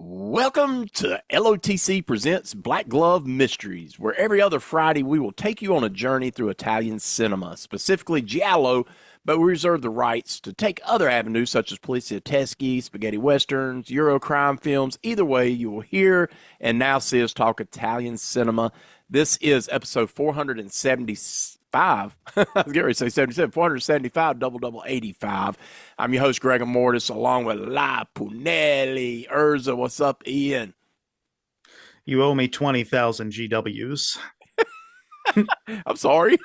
Welcome to LOTC Presents Black Glove Mysteries, where every other Friday we will take you on a journey through Italian cinema, specifically giallo, but we reserve the rights to take other avenues such as polizieschi, spaghetti westerns, Euro crime films. Either way, you will hear and now see us talk Italian cinema. This is episode 475. I was getting ready to say 77, 475, double 85. I'm your host, Greg Mortis, along with La Punelli. Urza, what's up, Ian? You owe me 20,000 GWs. I'm sorry.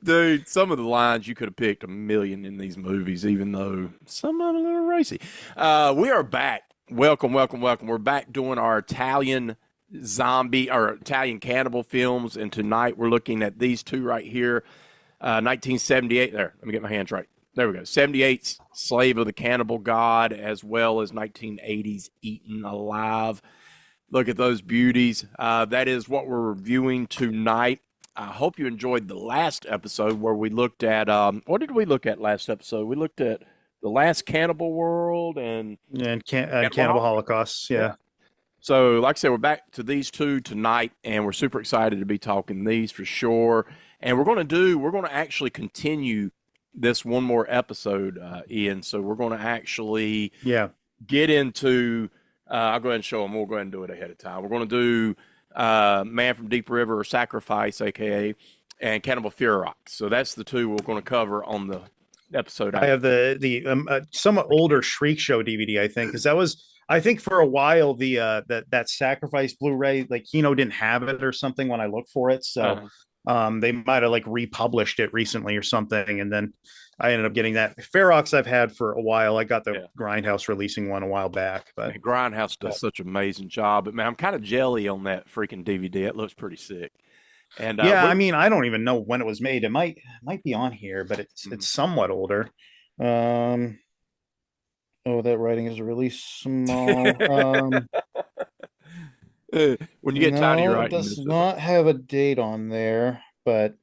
Dude, some of the lines you could have picked a million in these movies, even though some of them are a little racy. We are back. Welcome. We're back doing our Italian zombie or Italian cannibal films, and tonight we're looking at these two right here. 1978. There, let me get my hands right. There we go. 78's Slave of the Cannibal God, as well as 1980's Eaten Alive. Look at those beauties. That is what we're reviewing tonight. I hope you enjoyed the last episode where we looked at, what did we look at last episode? We looked at The Last Cannibal World and Cannibal Holocaust. Yeah. So, like I said, we're back to these two tonight, and we're super excited to be talking these for sure. And we're going to actually continue this one more episode, Ian. So we're going to actually get into, I'll go ahead and show them. We'll go ahead and do it ahead of time. We're going to do Man from Deep River or Sacrifice, a.k.a., and Cannibal Ferox. So that's the two we're going to cover on the episode. I have the somewhat older Shriek Show DVD, I think, because that was, I think for a while that Sacrifice Blu-ray, like Kino didn't have it or something when I looked for it, so they might have like republished it recently or something, and then I ended up getting that. Ferox I've had for a while. I got the Grindhouse releasing one a while back, but man, Grindhouse does such an amazing job. But man, I'm kind of jelly on that freaking DVD. It looks pretty sick. And I mean, I don't even know when it was made. It might be on here, but it's somewhat older. Oh, that writing is really small. When you get tiny writing, it does not have a date on there, but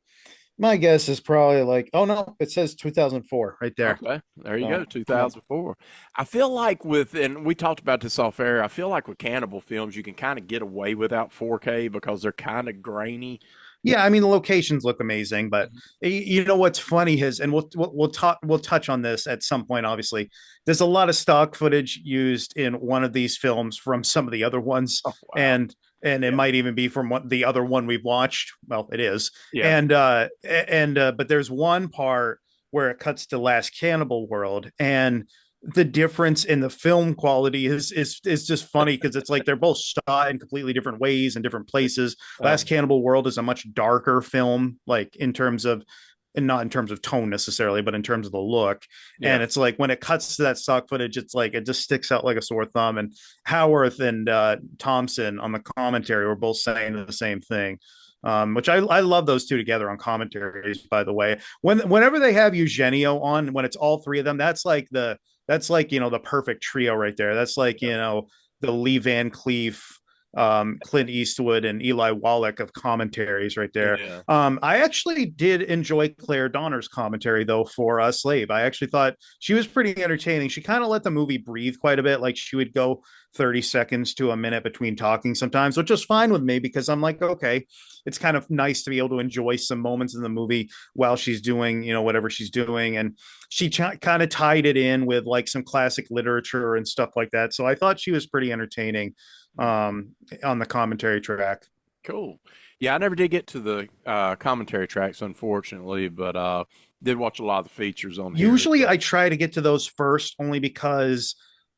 my guess is probably like, oh no, it says 2004 right there. Okay, there you go, 2004. I feel like and we talked about this off air, I feel like with cannibal films, you can kind of get away without 4K because they're kind of grainy. Yeah, I mean the locations look amazing, but you know what's funny is, and we'll touch on this at some point. Obviously, there's a lot of stock footage used in one of these films from some of the other ones, and it might even be from the other one we've watched. Well, it is, but there's one part where it cuts to Last Cannibal World, and the difference in the film quality is just funny because it's like they're both shot in completely different ways and different places. Last Cannibal World is a much darker film, like in terms of, and not in terms of tone necessarily, but in terms of the look. And it's like when it cuts to that stock footage, it's like it just sticks out like a sore thumb. And Howarth and Thompson on the commentary were both saying the same thing. Which I love those two together on commentaries, by the way. Whenever they have Eugenio on, when it's all three of them, that's like the perfect trio right there. That's like, the Lee Van Cleef, Clint Eastwood, and Eli Wallach of commentaries right there. I actually did enjoy Claire Donner's commentary though for Slave. I actually thought she was pretty entertaining. She kind of let the movie breathe quite a bit. Like she would go 30 seconds to a minute between talking sometimes, which is fine with me because I'm like, okay, it's kind of nice to be able to enjoy some moments in the movie while she's doing, whatever she's doing. And she kind of tied it in with like some classic literature and stuff like that. So I thought she was pretty entertaining on the commentary track. Cool. Yeah, I never did get to the commentary tracks, unfortunately, but did watch a lot of the features on here. Usually I try to get to those first only because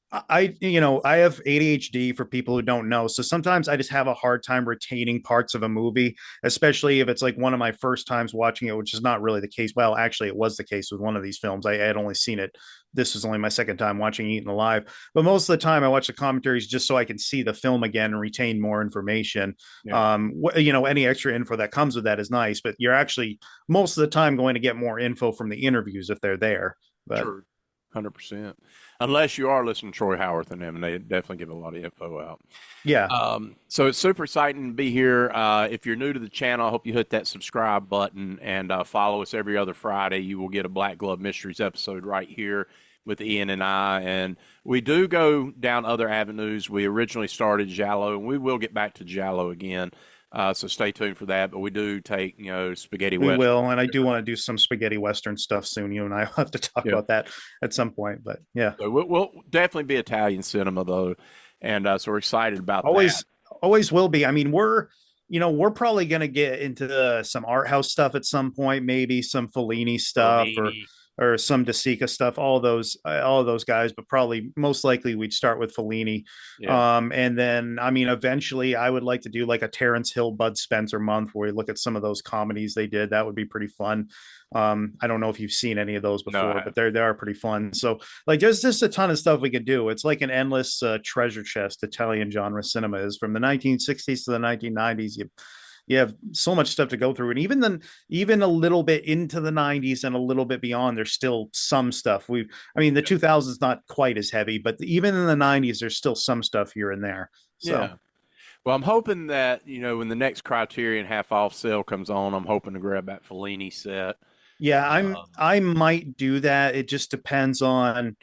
I have ADHD for people who don't know. So sometimes I just have a hard time retaining parts of a movie, especially if it's like one of my first times watching it, which is not really the case. Well, actually, it was the case with one of these films. I had only seen it. This was only my second time watching Eaten Alive. But most of the time I watch the commentaries just so I can see the film again and retain more information. Any extra info that comes with that is nice, but you're actually most of the time going to get more info from the interviews if they're there. But True. 100%. Unless you are listening to Troy Howarth and them, and they definitely give a lot of info out. Yeah. So it's super exciting to be here. If you're new to the channel, I hope you hit that subscribe button and follow us every other Friday. You will get a Black Glove Mysteries episode right here. If with Ian and I, and we do go down other avenues. We originally started Giallo, and we will get back to Giallo again. So stay tuned for that. But we do take, spaghetti We western. will, and I do want to do some spaghetti western stuff soon. You and I will have to talk Yeah. about that at some point. But yeah, So we'll definitely be Italian cinema though, and so we're excited about that. always, always will be. I mean, we're probably going to get into some art house stuff at some point, maybe some Fellini stuff Fellini. or some De Sica stuff, all of those guys, but probably most likely we'd start with Fellini. Yeah. And then, I mean, eventually I would like to do like a Terrence Hill, Bud Spencer month where we look at some of those comedies they did. That would be pretty fun. I don't know if you've seen any of those No, I before, but have. they are pretty fun. So like, there's just a ton of stuff we could do. It's like an endless treasure chest. Italian genre cinema is from the 1960s to the 1990s. You have so much stuff to go through, and even a little bit into the 90s and a little bit beyond, there's still some stuff. I mean, the 2000s not quite as heavy, but even in the 90s, there's still some stuff here and there. So Yeah. Well, I'm hoping that, when the next Criterion half off sale comes on, I'm hoping to grab that Fellini set. yeah, Um, I might do that. It just depends on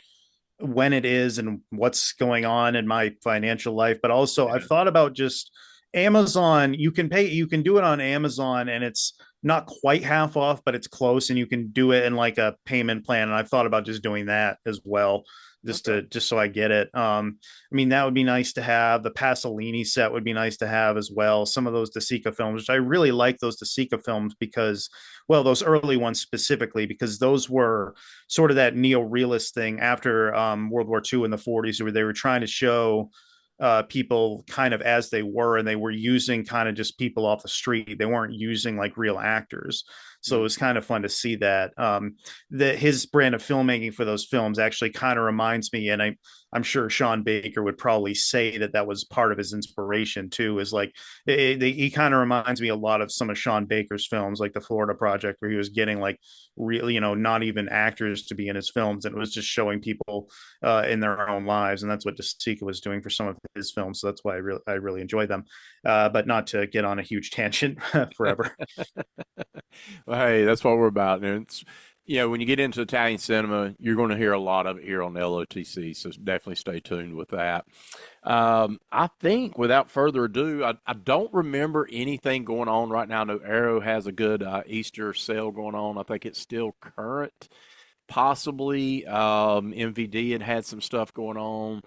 when it is and what's going on in my financial life. But also, I've yeah. thought about just Amazon. You can do it on Amazon, and it's not quite half off, but it's close, and you can do it in like a payment plan. And I've thought about just doing that as well, Okay. just so I get it. I mean, that would be nice to have. The Pasolini set would be nice to have as well. Some of those De Sica films, which I really like those De Sica films because, well, those early ones specifically, because those were sort of that neo-realist thing after World War II in the 40s, where they were trying to show people kind of as they were, and they were using kind of just people off the street. They weren't using like real actors. So it Mm. was kind of fun to see that. That his brand of filmmaking for those films actually kind of reminds me, and I'm sure Sean Baker would probably say that that was part of his inspiration too. Is like he kind of reminds me a lot of some of Sean Baker's films, like the Florida Project, where he was getting like really, not even actors to be in his films, and it was just showing people in their own lives, and that's what De Sica was doing for some of his films. So that's why I really enjoy them. But not to get on a huge tangent forever. Well, hey, that's what we're about. And it's, when you get into Italian cinema, you're going to hear a lot of it here on LOTC. So definitely stay tuned with that. I think without further ado, I don't remember anything going on right now. I know Arrow has a good Easter sale going on. I think it's still current. Possibly MVD had some stuff going on.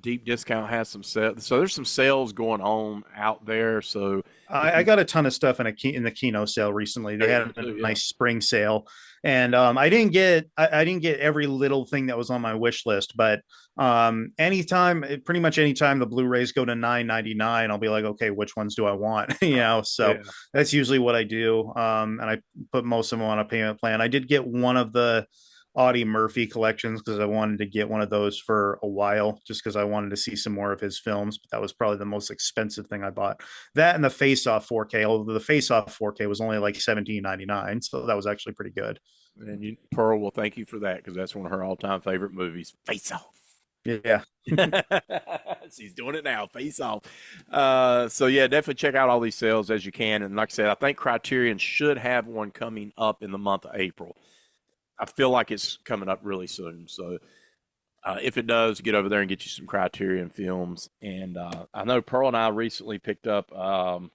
Deep Discount has some sales. So there's some sales going on out there. So if I you, got a ton of stuff in the Kino sale recently. They there you had go a too, yeah. nice spring sale, and I didn't get every little thing that was on my wish list, but pretty much anytime the Blu-rays go to $9.99, I'll be like, okay, which ones do I want? So Yeah. that's usually what I do. And I put most of them on a payment plan. I did get one of the Audie Murphy collections because I wanted to get one of those for a while, just because I wanted to see some more of his films. But that was probably the most expensive thing I bought. That and the Face Off 4K, although the Face Off 4K was only like $17.99, so that was actually pretty good. And Pearl will thank you for that because that's one of her all-time favorite movies. Face Off. Yeah, She's doing it now. Face Off. So yeah, definitely check out all these sales as you can. And like I said, I think Criterion should have one coming up in the month of April. I feel like it's coming up really soon. So if it does, get over there and get you some Criterion films. And I know Pearl and I recently picked up, and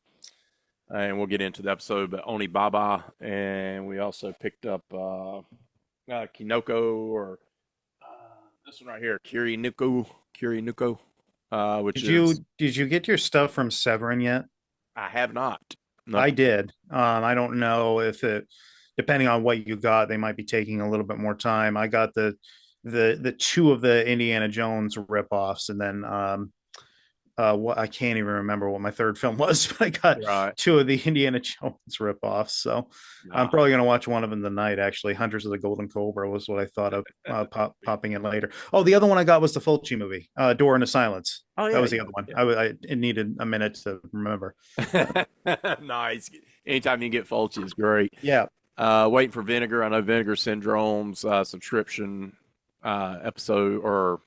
we'll get into the episode, but Oni Baba, and we also picked up Kinoko or this one right here, Kirinuko, which is did you get your stuff from Severin yet? I have not. I Nope. did. I don't know if it, depending on what you got, they might be taking a little bit more time. I got the two of the Indiana Jones ripoffs, and then what I can't even remember what my third film was, but I got Right. two of the Indiana Jones ripoffs. So I'm Nah. probably gonna watch one of them tonight. Actually, Hunters of the Golden Cobra was what I thought of popping in later. Oh, the other one I got was the Fulci movie, Door into Silence. Oh That yeah, was the other one. yeah, I it needed a minute to remember. nice. Anytime you get Fulci is great. Yeah, Waiting for Vinegar. I know Vinegar Syndrome's subscription episode, or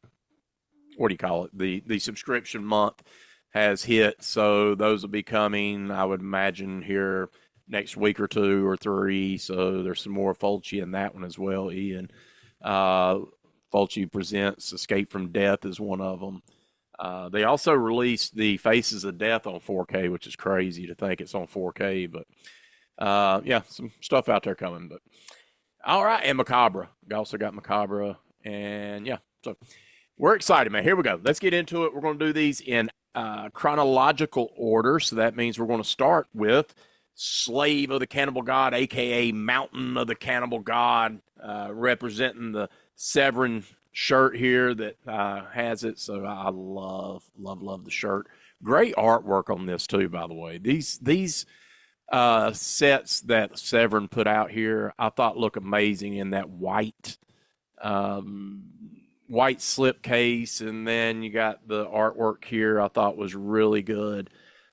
what do you call it? The subscription month has hit, so those will be coming. I would imagine here next week or two or three. So there's some more Fulci in that one as well, Ian. Fulci Presents Escape from Death is one of them. They also released the Faces of Death on 4K, which is crazy to think it's on 4K, but yeah, some stuff out there coming. But all right, and Macabre. We also got Macabre, and yeah, so we're excited, man. Here we go. Let's get into it. We're going to do these in chronological order, so that means we're going to start with Slave of the Cannibal God, aka Mountain of the Cannibal God, representing the Severin shirt here that has it. So I love the shirt. Great artwork on this too, by the way. These sets that Severin put out here, I thought look amazing in that white slip case, and then you got the artwork here. I thought was really good.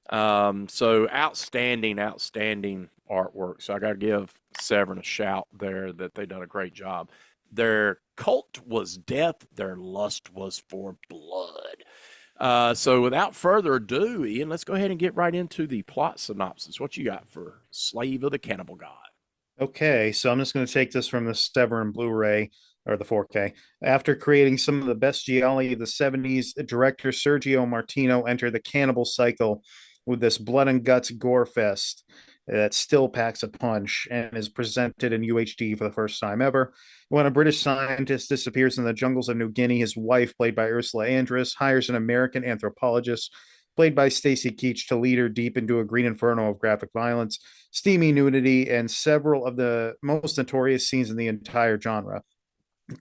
So outstanding artwork. So I got to give Severin a shout there that they done a great job. Their cult was death. Their lust was for blood. So without further ado, Ian, let's go ahead and get right into the plot synopsis. What you got for Slave of the Cannibal God? Okay, so I'm just going to take this from the Severin Blu-ray or the 4K. After creating some of the best gialli of the 70s, director Sergio Martino entered the cannibal cycle with this blood and guts gore fest that still packs a punch and is presented in UHD for the first time ever. When a British scientist disappears in the jungles of New Guinea, his wife, played by Ursula Andress, hires an American anthropologist, played by Stacy Keach, to lead her deep into a green inferno of graphic violence, steamy nudity, and several of the most notorious scenes in the entire genre.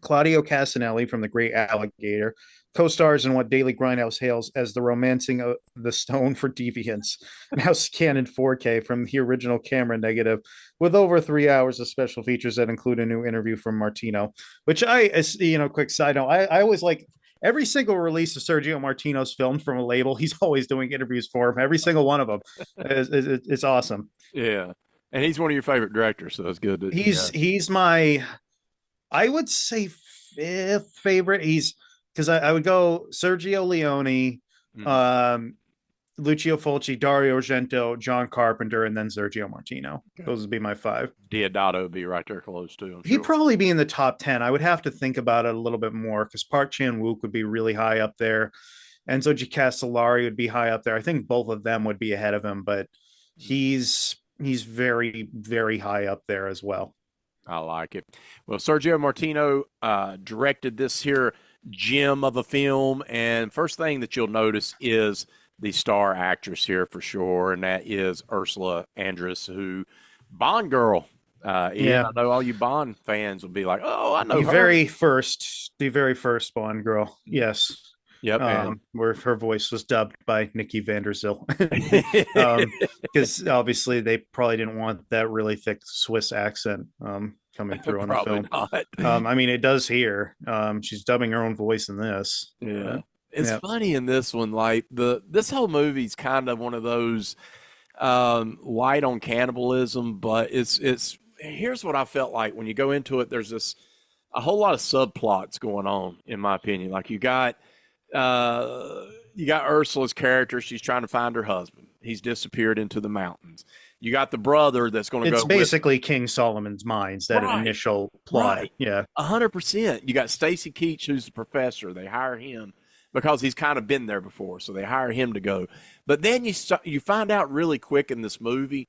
Claudio Casanelli from The Great Alligator co-stars in what Daily Grindhouse hails as the romancing of the stone for deviance, now scanned in 4K from the original camera negative, with over 3 hours of special features that include a new interview from Martino. Which quick side note, I always like every single release of Sergio Martino's films from a label. He's always doing interviews for him. Every single one of them is awesome. Yeah, and he's one of your favorite directors, so it's good that He's my, I would say, fifth favorite. He's because I would go Sergio Leone, um, Lucio Fulci, Dario Argento, John Carpenter, and then Sergio Martino. Okay. Those would be my five. Diodato would be right there close too. He'd probably be in the top 10. I would have to think about it a little bit more because Park Chan-wook would be really high up there. Enzo G. Castellari would be high up there. I think both of them would be ahead of him, but he's very, very high up there as well. I like it. Well, Sergio Martino directed this here gem of a film, and first thing that you'll notice is the star actress here for sure, and that is Ursula Andress, who Bond girl. Yeah, I know all you Bond fans will be like, "Oh, I know the very first Bond girl." Yes. Yep. Where her voice was dubbed by Nikki van der Zyl. Because obviously they probably didn't want that really thick Swiss accent coming through on the film. Not. I mean, it does here. She's dubbing her own voice in this. Yeah. It's funny in this one, like this whole movie's kind of one of those light on cannibalism, but it's here's what I felt like when you go into it. There's a whole lot of subplots going on, in my opinion. Like you got Ursula's character. She's trying to find her husband. He's disappeared into the mountains. You got the brother that's going to go. It's basically King Solomon's Mines, that initial plot. Right. Yeah. 100%. You got Stacy Keach, who's the professor. They hire him because he's kind of been there before. So they hire him to go. But then you find out really quick in this movie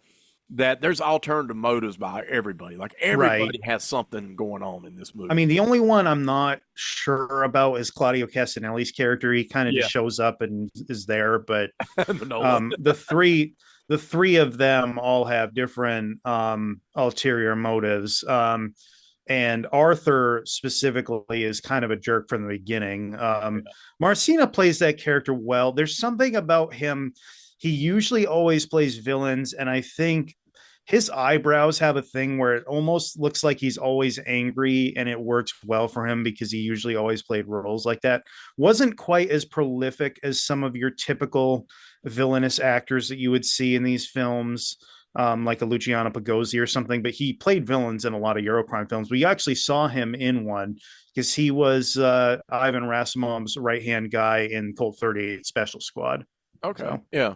that there's alternative motives by everybody. Like everybody has something going on in this movie. I mean, the only one I'm not sure about is Claudio Casanelli's character. He kind of just shows up and is there, but the three of them all have different ulterior motives. And Arthur specifically is kind of a jerk from the beginning. Marcina plays that character well. There's something about him. He usually always plays villains, and I think his eyebrows have a thing where it almost looks like he's always angry, and it works well for him because he usually always played roles like that. Wasn't quite as prolific as some of your typical villainous actors that you would see in these films, like a Luciano Pagozzi or something, but he played villains in a lot of Eurocrime films. We actually saw him in one because he was Ivan Rasimov's right-hand guy in Colt 38 Special Squad. Okay. So, yeah.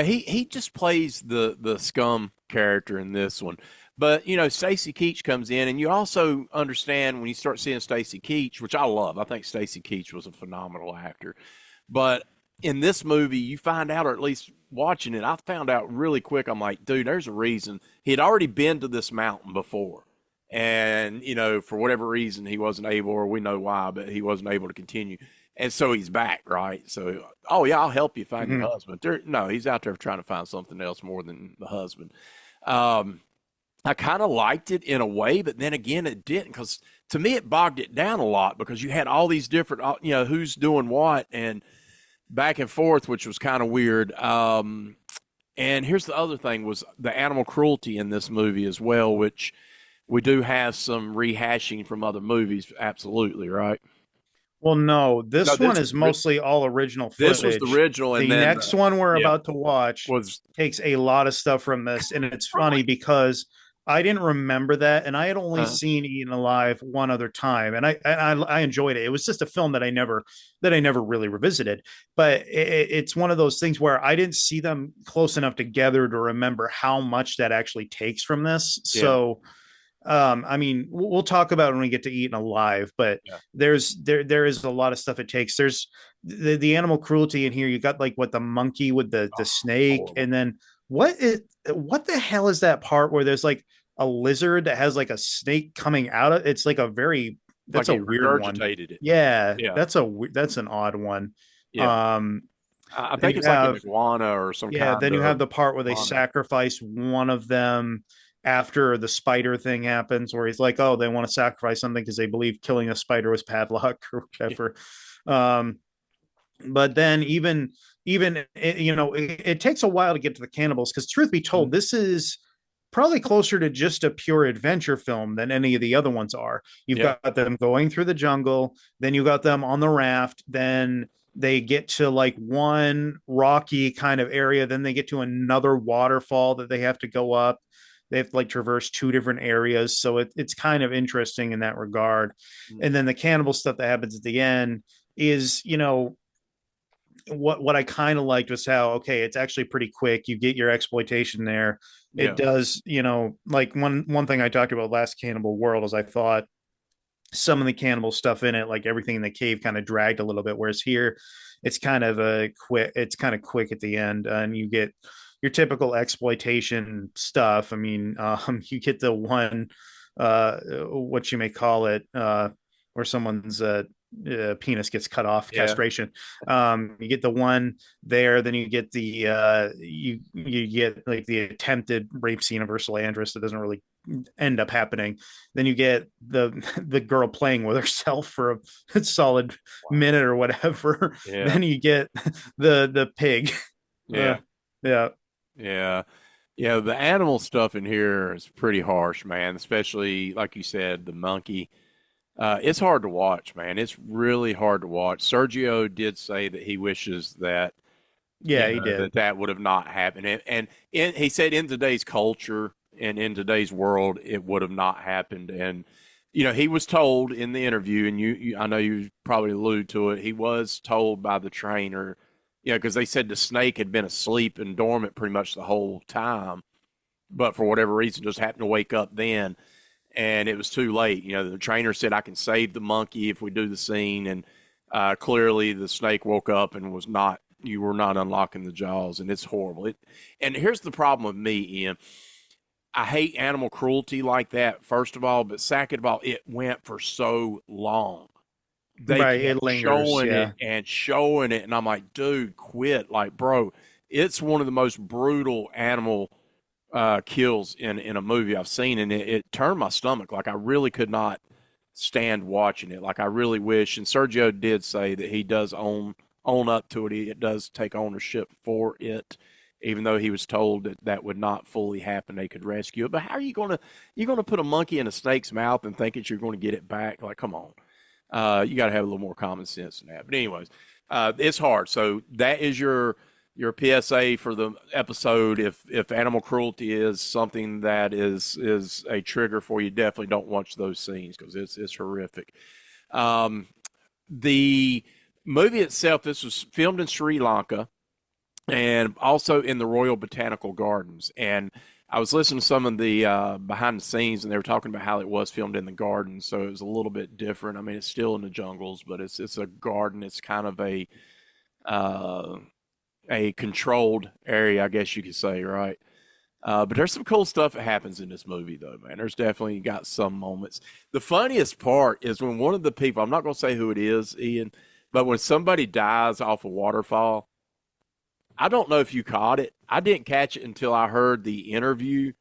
He just plays the scum character in this one. But you know, Stacy Keach comes in, and you also understand when you start seeing Stacy Keach, which I love. I think Stacy Keach was a phenomenal actor. But in this movie, you find out, or at least watching it, I found out really quick. I'm like, dude, there's a reason. He had already been to this mountain before. And, you know, for whatever reason, he wasn't able, or we know why, but he wasn't able to continue. And so he's back, right? So, oh, yeah, I'll help you find your Mhm. husband. No, he's out there trying to find something else more than the husband. Um, I kind of liked it in a way, but then again, it didn't because to me, it bogged it down a lot because you had all these different, you know, who's doing what and back and forth, which was kind of weird. And here's the other thing was the animal cruelty in this movie as well, which we do have some rehashing from other movies. Absolutely. Right. Well, no, No, this one is mostly all original this was the footage. original. And The then, next one we're yeah, about to watch was takes a lot of stuff from this, and it's funny because I didn't remember that, and I had only uh, seen Eaten Alive one other time, and I enjoyed it. It was just a film that I never really revisited, but it's one of those things where I didn't see them close enough together to remember how much that actually takes from this. yeah, So I mean, we'll talk about it when we get to Eaten Alive, but yeah. there is a lot of stuff it takes. There's the animal cruelty in here. You got like what the monkey with the Oh, snake, horrible. and then what the hell is that part where there's like a lizard that has like a snake coming out of it's like a very Like that's a he weird one. regurgitated it. Yeah, Yeah. that's an odd one. Yeah. Um I then think you it's like an have iguana or some yeah, kind then you of have the part where they iguana. sacrifice one of them after the spider thing happens, where he's like, "Oh, they want to sacrifice something because they believe killing a spider was bad luck or Yeah. whatever." Um, but then even you know, it takes a while to get to the cannibals because, truth be told, Mhm. this is probably closer to just a pure adventure film than any of the other ones are. You've Yeah. got them going through the jungle, then you got them on the raft, then they get to like one rocky kind of area, then they get to another waterfall that they have to go up. They have to like traverse two different areas, so it's kind of interesting in that regard. Mm. And then the cannibal stuff that happens at the end is, you know, what I kind of liked was how okay, it's actually pretty quick. You get your exploitation there. It Yeah. does, you know, like one thing I talked about last Cannibal World is I thought some of the cannibal stuff in it, like everything in the cave, kind of dragged a little bit. Whereas here, it's kind of a quick. It's kind of quick at the end, and you get your typical exploitation stuff. I mean, you get the one, what you may call it, where someone's penis gets cut off, Yeah. castration. You get the one there, then you get the you get like the attempted rape scene of Ursula Andress that doesn't really end up happening. Then you get the girl playing with herself for a solid Wow. minute or whatever. Yeah. Then you get the pig. Uh, Yeah. yeah, Yeah. Yeah. The animal stuff in here is pretty harsh, man. Especially like you said, the monkey. It's hard to watch, man. It's really hard to watch. Sergio did say that he wishes that yeah, he did. that would have not happened, he said in today's culture and in today's world, it would have not happened. And you know, he was told in the interview, and I know you probably allude to it. He was told by the trainer, you know, because they said the snake had been asleep and dormant pretty much the whole time, but for whatever reason, just happened to wake up then and it was too late. You know, the trainer said, I can save the monkey if we do the scene. And clearly the snake woke up and was not, you were not unlocking the jaws. And it's horrible. And here's the problem with me, Ian. I hate animal cruelty like that, first of all, but second of all, it went for so long. They Right, kept it lingers. showing it Yeah, and showing it. And I'm like, dude, quit. Like, bro, it's one of the most brutal animal kills in a movie I've seen, and it turned my stomach. Like I really could not stand watching it. Like I really wish. And Sergio did say that he does own up to it. It does take ownership for it, even though he was told that that would not fully happen. They could rescue it. But how are you gonna put a monkey in a snake's mouth and think that you're going to get it back? Like, come on. You got to have a little more common sense than that. But anyways, it's hard. So that is your PSA for the episode. If animal cruelty is something that is a trigger for you, definitely don't watch those scenes because it's horrific. Um, the movie itself, this was filmed in Sri Lanka and also in the Royal Botanical Gardens. And I was listening to some of the behind the scenes, and they were talking about how it was filmed in the garden, so it was a little bit different. I mean, it's still in the jungles, but it's a garden. It's kind of uh, a controlled area, I guess you could say, right? But there's some cool stuff that happens in this movie, though, man. There's definitely got some moments. The funniest part is when one of the people, I'm not going to say who it is, Ian, but when somebody dies off a waterfall, I don't know if you caught it. I didn't catch it until I heard the interview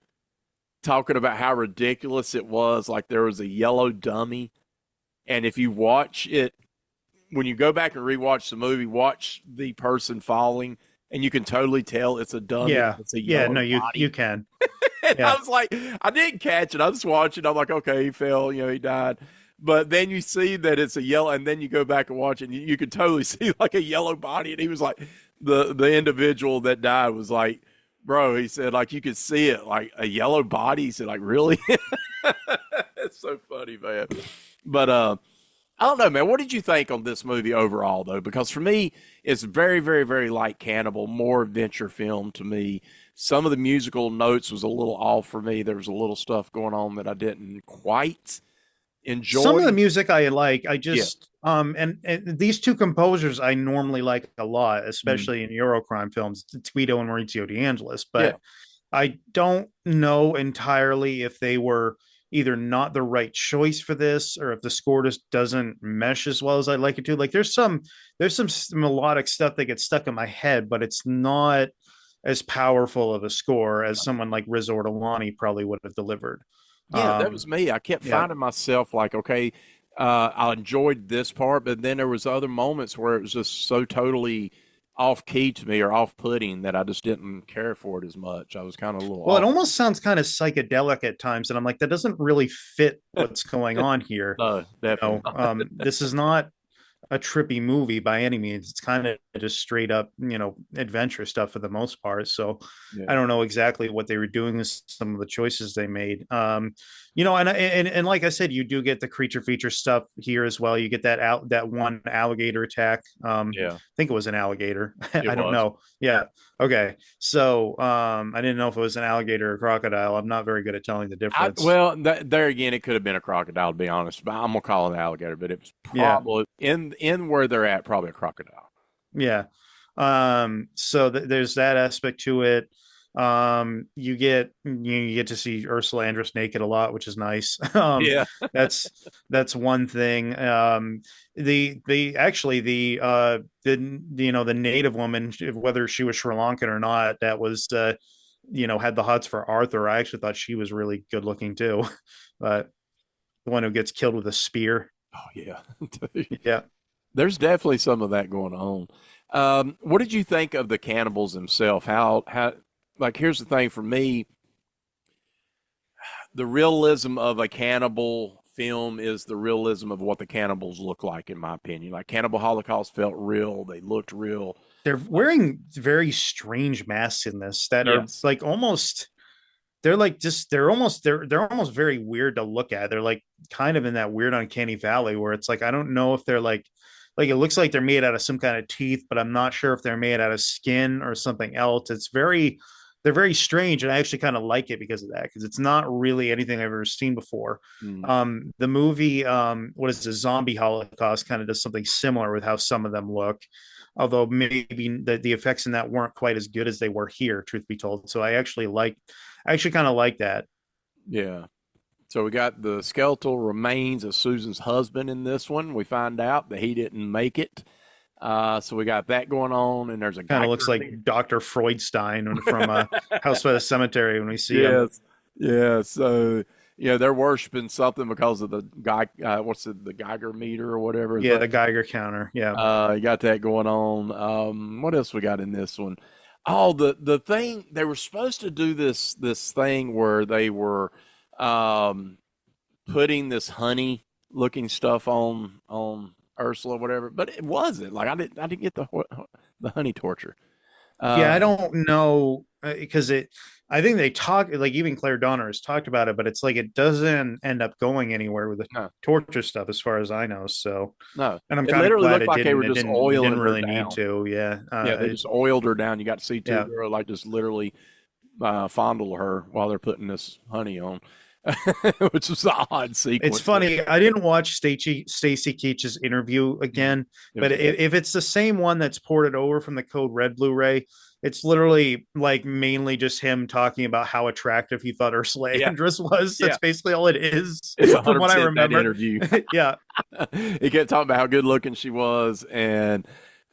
talking about how ridiculous it was. Like there was a yellow dummy. And if you watch it, when you go back and rewatch the movie, watch the person falling, and you can totally tell it's a dummy. Yeah. It's a Yeah. yellow No, you body. can. And I Yeah. was like, I didn't catch it. I was watching. I'm like, okay, he fell. He died. But then you see that it's a yellow, and then you go back and watch it, and you can totally see like a yellow body. And he was like, the individual that died was like, bro, he said like you could see it like a yellow body. He said like, really? It's so funny, man. But I don't know, man. What did you think on this movie overall, though? Because for me, it's very, very, very like Cannibal, more adventure film to me. Some of the musical notes was a little off for me. There was a little stuff going on that I didn't quite Some of the enjoy. music I like. I Yeah. just and these two composers I normally like a lot, Mm. especially in Eurocrime films, Guido and Maurizio De Angelis. Yeah. But I don't know entirely if they were either not the right choice for this or if the score just doesn't mesh as well as I'd like it to. Like there's some melodic stuff that gets stuck in my head, but it's not as powerful of a score as someone like Rizzo Ortolani probably would have delivered. Yeah, that was me. I kept Yeah. finding myself like, okay, I enjoyed this part, but then there was other moments where it was just so totally off key to me or off putting that I just didn't care for it as much. I was kind of a little Well, it off. almost sounds kind of psychedelic at times, and I'm like, that doesn't really fit what's going on here. No, definitely not. This is not a trippy movie by any means. It's kind of just straight up, adventure stuff for the most part. So I Yeah. don't know exactly what they were doing with some of the choices they made. And like I said, you do get the creature feature stuff here as well. You get that one alligator attack. Yeah, I think it was an alligator. it I don't was. know. Yeah. Okay. So I didn't know if it was an alligator or crocodile. I'm not very good at telling the difference. Well, there again, it could have been a crocodile, to be honest. But I'm gonna call it an alligator, but it was Yeah. probably in where they're at, probably a crocodile. Yeah. So there's that aspect to it. You get to see Ursula Andress naked a lot, which is nice. Yeah, That's that's one thing. The actually the native woman, whether she was Sri Lankan or not, that was had the hots for Arthur. I actually thought she was really good looking too. But the one who gets killed with a spear. oh yeah. Dude, Yeah. there's definitely some of that going on. What did you think of the cannibals themselves? How like here's the thing for me, the realism of a cannibal film is the realism of what the cannibals look like, in my opinion. Like Cannibal Holocaust felt real, they looked real. They're wearing very strange masks in this that are Yes. like almost they're like just they're almost very weird to look at. They're like kind of in that weird uncanny valley where it's like I don't know if they're like it looks like they're made out of some kind of teeth, but I'm not sure if they're made out of skin or something else. They're very strange, and I actually kind of like it because of that because it's not really anything I've ever seen before. Mm. The movie, what is the Zombie Holocaust, kind of does something similar with how some of them look, although maybe the effects in that weren't quite as good as they were here, truth be told. So I actually kind of like that. Yeah. So we got the skeletal remains of Susan's husband in this one. We find out that he didn't make it. So we got that going on, and there's a Kind of looks Geiger like meter. Dr. Freudstein from House by the Cemetery when we see him. Yes. Yeah. So, they're worshiping something because of the guy, what's it, the Geiger meter or whatever his Yeah, name. the Geiger counter. Yeah. You got that going on. What else we got in this one? Oh, the thing they were supposed to do this thing where they were um, putting this honey looking stuff on Ursula, whatever, but it wasn't like I didn't get the honey torture. Yeah, I Um, don't know because I think they talk like even Claire Donner has talked about it, but it's like it doesn't end up going anywhere with the no, torture stuff, as far as I know. So, no, and I'm it kind of literally glad looked it like they didn't. were It just didn't. It didn't oiling her really need down. to. Yeah. Yeah, they just oiled her down. You got to see two Yeah. girl like just literally fondle her while they're putting this honey on, which was an odd It's sequence. But funny. I didn't watch Stacy Keach's interview mhm, again, it but was good. if it's the same one that's ported over from the Code Red Blu-ray, it's literally like mainly just him talking about how attractive he thought Ursula Yeah, Andress was. yeah. That's basically all it is, It's from what I 100% that remember. interview. Yeah, He kept talking about how good looking she was, and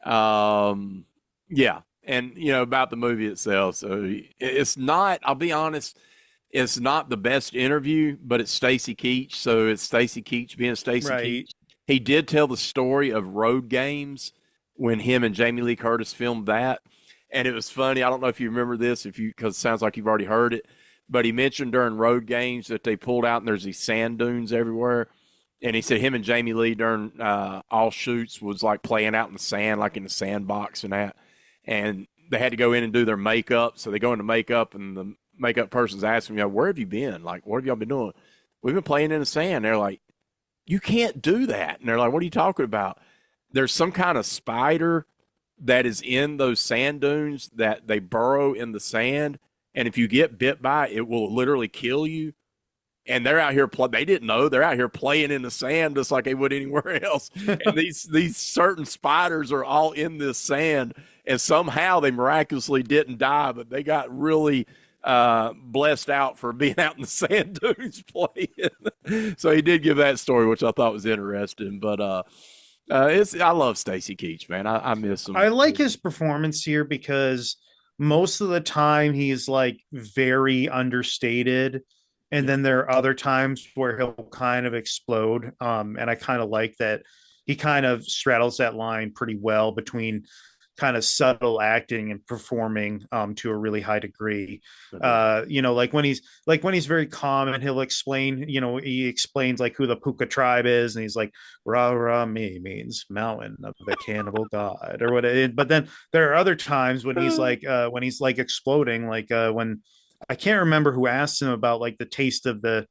um, yeah, and about the movie itself. So it's not. I'll be honest. It's not the best interview, but it's Stacy Keach, so it's Stacy Keach being Stacy Keach. right. He did tell the story of Road Games when him and Jamie Lee Curtis filmed that, and it was funny. I don't know if you remember this, if you because it sounds like you've already heard it, but he mentioned during Road Games that they pulled out and there's these sand dunes everywhere, and he said him and Jamie Lee during all shoots was like playing out in the sand, like in the sandbox and that, and they had to go in and do their makeup, so they go into makeup and the makeup person's asking me, where have you been? Like, what have y'all been doing? We've been playing in the sand. They're like, you can't do that. And they're like, what are you talking about? There's some kind of spider that is in those sand dunes that they burrow in the sand. And if you get bit by it, it will literally kill you. And they're out here they didn't know they're out here playing in the sand just like they would anywhere else. And these certain spiders are all in this sand, and somehow they miraculously didn't die, but they got really blessed out for being out in the sand dunes playing. So he did give that story, which I thought was interesting. But it's I love Stacy Keach, man. I miss I him. like his performance here because most of the time he's like very understated. And Yeah, then there are other times where he'll kind of explode. And I kind of like that he kind of straddles that line pretty well between kind of subtle acting and performing to a really high degree. I do. Like when he's very calm and he'll explain, he explains like who the Puka tribe is, and he's like, Ra Ra Mi means mountain of the cannibal god or what. But then there are other times when he's like exploding, like when I can't remember who asked him about like the taste of the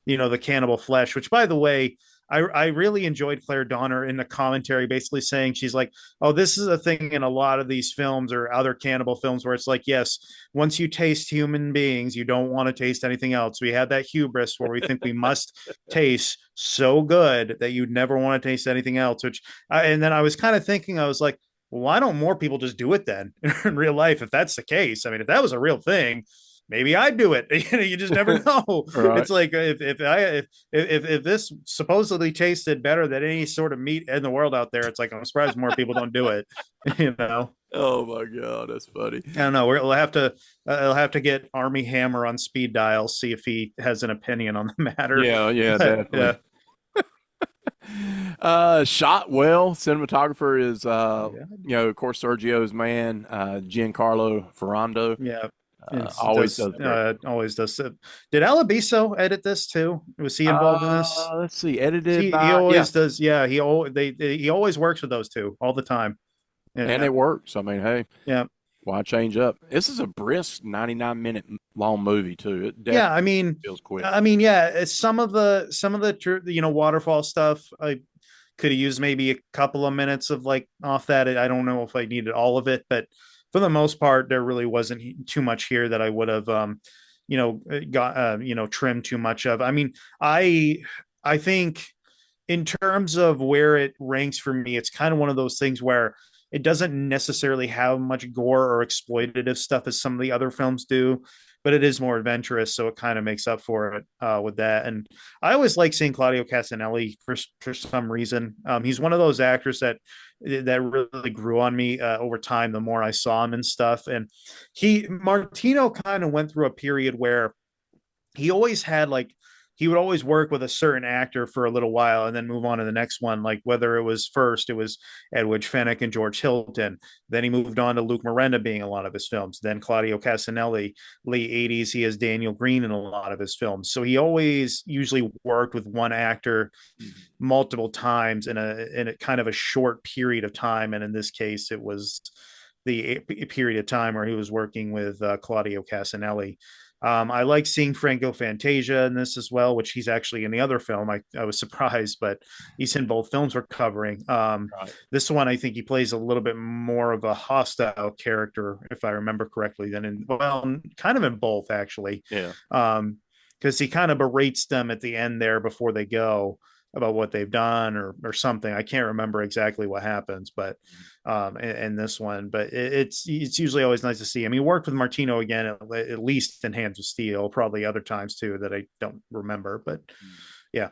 cannibal flesh, which by the way, I really enjoyed Claire Donner in the commentary, basically saying she's like, oh, this is a thing in a lot of these films or other cannibal films where it's like, yes, once you taste human beings, you don't want to taste anything else. We have that hubris where we think we must taste so good that you'd never want to taste anything else. And then I was kind of thinking, I was like, well, why don't more people just do it then in real life if that's the case? I mean, if that was a real thing, maybe I'd do it. You just never know. Right. It's like if this supposedly tasted better than any sort of meat in the world out there, it's like I'm surprised more people don't do it. you know, Oh my God, that's funny. I don't know. We'll have to get Army Hammer on speed dial, see if he has an opinion on the matter. Yeah, yeah, But definitely. Shot well. Cinematographer is yeah, of course Sergio's man, Giancarlo Ferrando. yeah. It Always does does great. always does. Did Alabiso edit this too? Was he involved in this? Let's see, edited He by yeah, always does. Yeah, he always works with those two all the time. and Yeah, it works. I mean, hey, yeah, why change up? This is a brisk 99-minute long movie too. It yeah. definitely I mean, feels quick. yeah. Some of the waterfall stuff, I could have used maybe a couple of minutes of like off that. I don't know if I needed all of it, but for the most part, there really wasn't too much here that I would have got trimmed too much of. I mean, I think in terms of where it ranks for me, it's kind of one of those things where it doesn't necessarily have much gore or exploitative stuff as some of the other films do, but it is more adventurous, so it kind of makes up for it with that. And I always like seeing Claudio Casanelli for some reason. He's one of those actors that really grew on me over time. The more I saw him and stuff, and Martino kind of went through a period where he always had like he would always work with a certain actor for a little while and then move on to the next one. Like whether it was Edwidge Fenech and George Hilton. Then he moved on to Luke Miranda being a lot of his films. Then Claudio Casanelli, late 80s, he has Daniel Green in a lot of his films. So he always usually worked with one actor multiple times in a kind of a short period of time. And in this case, it was the period of time where he was working with Claudio Casanelli. I like seeing Franco Fantasia in this as well, which he's actually in the other film. I was surprised, but he's in both films we're covering. Right. This one, I think he plays a little bit more of a hostile character, if I remember correctly, than in, well, kind of in both, actually. Yeah. Because he kind of berates them at the end there before they go about what they've done or something. I can't remember exactly what happens, but in this one. But it's usually always nice to see. I mean, he worked with Martino again at least in Hands of Steel, probably other times too that I don't remember. But yeah,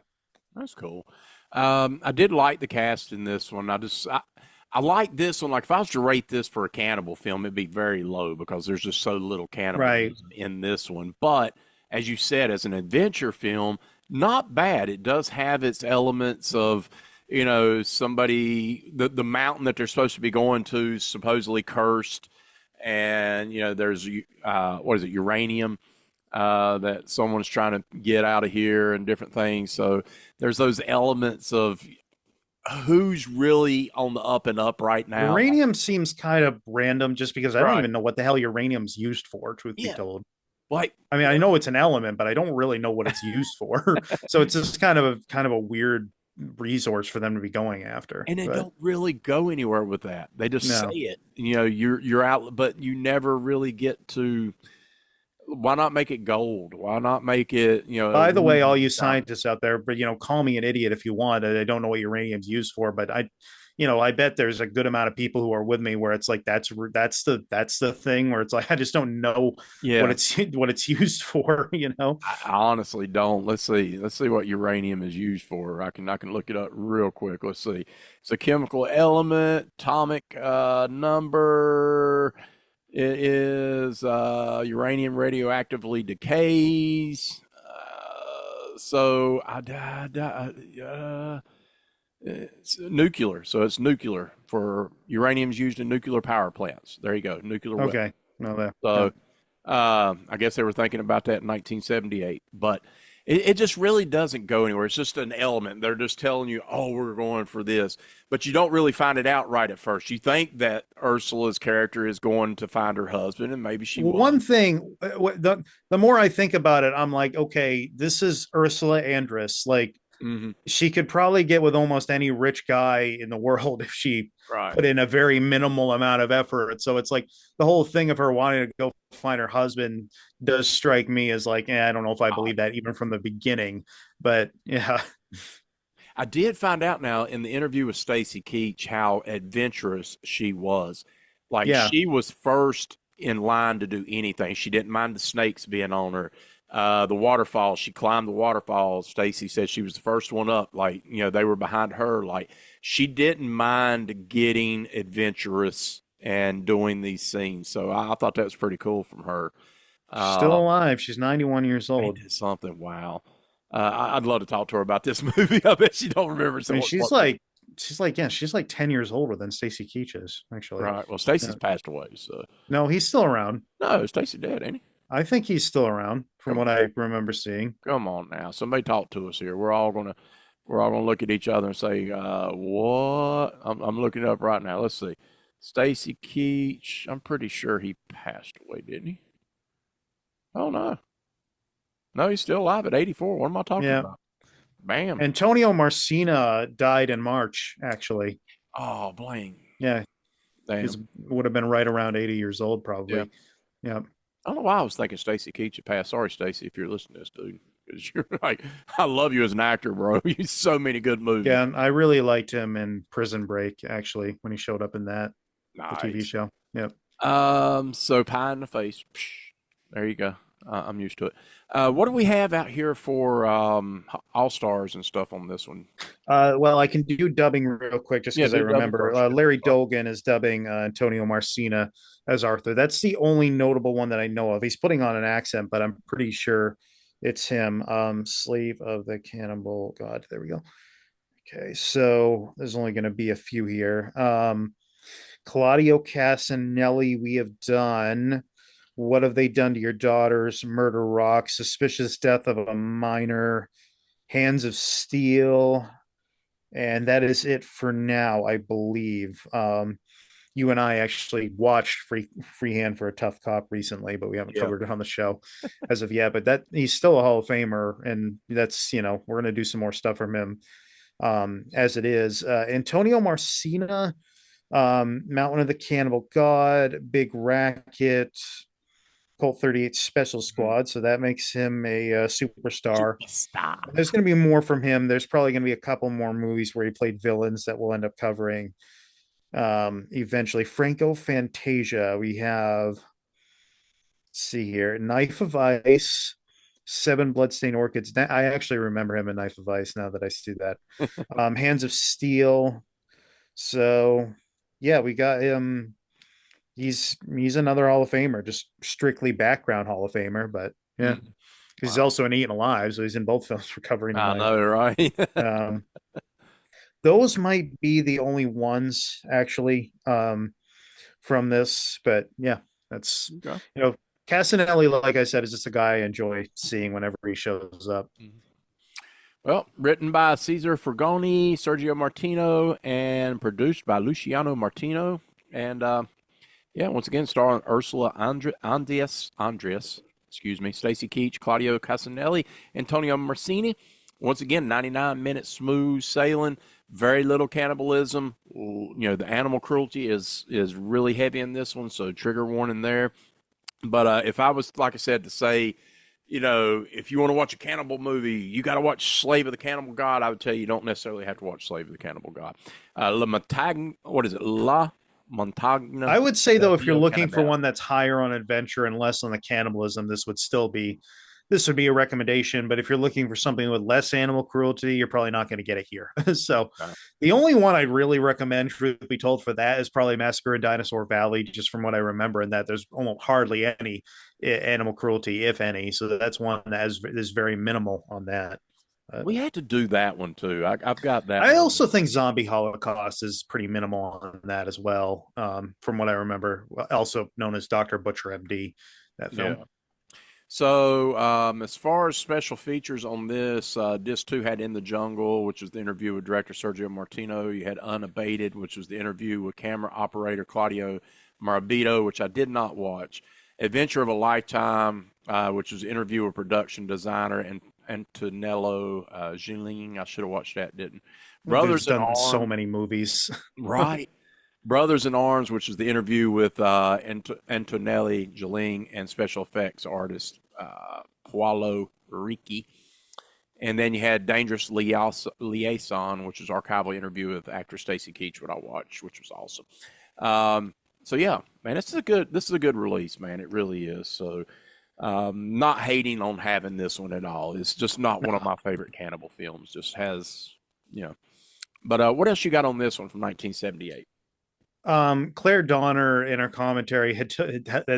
That's cool. I did like the cast in this one. I like this one. Like if I was to rate this for a cannibal film, it'd be very low because there's just so little right. cannibalism in this one. But as you said, as an adventure film, not bad. It does have its elements of, somebody the mountain that they're supposed to be going to is supposedly cursed, and there's what is it, uranium that someone's trying to get out of here and different things. So there's those elements of who's really on the up and up right now. Uranium seems kind of random just because I don't Right. even know what the hell uranium's used for, truth be Yeah. told. Like, I mean, I know it's an element, but I don't really know what it's used for. So it's just kind of a weird resource for them to be going after. and they But don't really go anywhere with that. They just say no. it. You're out, but you never really get to. Why not make it gold? Why not make it, By the way, all aluminum, you diamond? scientists out there, but call me an idiot if you want. I don't know what uranium's used for, but I bet there's a good amount of people who are with me where it's like that's the thing where it's like I just don't know what Yeah, it's used for. I honestly don't. Let's see. Let's see what uranium is used for. I can look it up real quick. Let's see. It's a chemical element, atomic number. It is uranium radioactively decays. So it's nuclear. So it's nuclear for uranium's used in nuclear power plants. There you go, nuclear weapon. Okay, no, that yeah. So I guess they were thinking about that in 1978, but it just really doesn't go anywhere. It's just an element. They're just telling you, oh, we're going for this, but you don't really find it out right at first. You think that Ursula's character is going to find her husband, and maybe she Well, will. one thing, the more I think about it, I'm like, okay, this is Ursula Andress. Like, Hmm. she could probably get with almost any rich guy in the world if she Right. put in a very minimal amount of effort. So it's like the whole thing of her wanting to go find her husband does strike me as like, I don't know if I believe that even from the beginning. But yeah, I did find out now in the interview with Stacy Keach how adventurous she was. Like yeah, she was first in line to do anything. She didn't mind the snakes being on her. The waterfall, she climbed the waterfall. Stacy said she was the first one up. Like, they were behind her. Like she didn't mind getting adventurous and doing these scenes. So I thought that was pretty cool from her. still Uh, alive. She's 91 years ain't old. that something? Wow. I'd love to talk to her about this movie. I bet she don't remember I so mean, what. she's like 10 years older than Stacy Keach is, actually. Right. Well, Yeah. Stacy's passed away, so No, he's still around. no, Stacy dead, ain't he? I think he's still around from Come what on, I remember seeing. come on now. Somebody talk to us here. We're all gonna look at each other and say, what? I'm looking it up right now. Let's see. Stacy Keach. I'm pretty sure he passed away, didn't he? Oh no. No, he's still alive at 84. What am I talking Yeah. about? Bam. Antonio Marcina died in March, actually. Oh, bling. Yeah, Damn. he's would have been right around 80 years old, Yeah. probably. Yeah. I don't know why I was thinking Stacy Keach had passed. Sorry, Stacy, if you're listening to this, dude. Because you're like, I love you as an actor, bro. You so many good movies. Yeah, and I really liked him in Prison Break, actually, when he showed up in the TV Nice. show. Yep. So pie in the face. Psh, there you go. I'm used to it. What do we have out here for All Stars and stuff on this one? Well, I can do dubbing real quick just Yeah, because I do dubbing remember. first. Larry Dogan is dubbing Antonio Marcina as Arthur. That's the only notable one that I know of. He's putting on an accent, but I'm pretty sure it's him. Slave of the Cannibal God. There we go. Okay, so there's only going to be a few here. Claudio Casanelli, we have done. What have they done to your daughters? Murder Rock, suspicious death of a minor, Hands of Steel, and that is it for now, I believe. you and I actually watched Freehand for a Tough Cop recently, but we haven't Yeah. covered it on the show as of yet. But that he's still a Hall of Famer, and that's we're gonna do some more stuff from him as it is. Antonio Marcina, Mountain of the Cannibal God, Big Racket, Colt 38 Special Mhm. Squad. So that makes him a superstar. Superstar. There's going to be more from him. There's probably going to be a couple more movies where he played villains that we'll end up covering eventually. Franco Fantasia. We have, let's see here, Knife of Ice, Seven Bloodstained Orchids. I actually remember him in Knife of Ice now that I see that. Hands of Steel. So yeah, we got him. He's another Hall of Famer, just strictly background Hall of Famer, but yeah, Mm. he's Wow. also in Eaten Alive, so he's in both films we're covering I tonight. know, right? Um, those might be the only ones actually from this, but yeah, that's Okay. Casanelli, like I said, is just a guy I enjoy seeing whenever he shows up. Mhm. Well, written by Cesar Fergoni, Sergio Martino, and produced by Luciano Martino. And yeah, once again, starring Ursula Andres, excuse me, Stacy Keach, Claudio Casanelli, Antonio Marcini. Once again, 99 minutes smooth sailing, very little cannibalism. The animal cruelty is really heavy in this one, so trigger warning there. But if I was, like I said, to say, if you want to watch a cannibal movie, you got to watch Slave of the Cannibal God. I would tell you, you don't necessarily have to watch Slave of the Cannibal God. What is it? La Montagna I would say though, if you're Dio looking for Cannibal. one that's higher on adventure and less on the cannibalism, this would be a recommendation. But if you're looking for something with less animal cruelty, you're probably not going to get it here. So Okay. the only one I'd really recommend, truth be told, for that is probably Massacre in Dinosaur Valley, just from what I remember, and that there's almost hardly any animal cruelty, if any. So that's one that is very minimal on that. We had to do that one too. I've got that I one. also think Zombie Holocaust is pretty minimal on that as well, from what I remember. Also known as Doctor Butcher MD, that film. Yeah. So, as far as special features on this, Disc 2 had In the Jungle, which was the interview with director Sergio Martino. You had Unabated, which was the interview with camera operator Claudio Marabito, which I did not watch. Adventure of a Lifetime, which was the interview with production designer and Antonello Giling. I should have watched that, didn't. The dude's Brothers in done so Arms, many movies. right. Brothers in Arms, which is the interview with Antonelli Giling and special effects artist Paulo Ricci. And then you had Dangerous Liaison, which is archival interview with actor Stacy Keach, what I watched, which was awesome. So yeah, man, this is a good release, man. It really is. So not hating on having this one at all. It's just not one of my favorite cannibal films. Just has, you know. But what else you got on this one from 1978? Claire Donner in her commentary had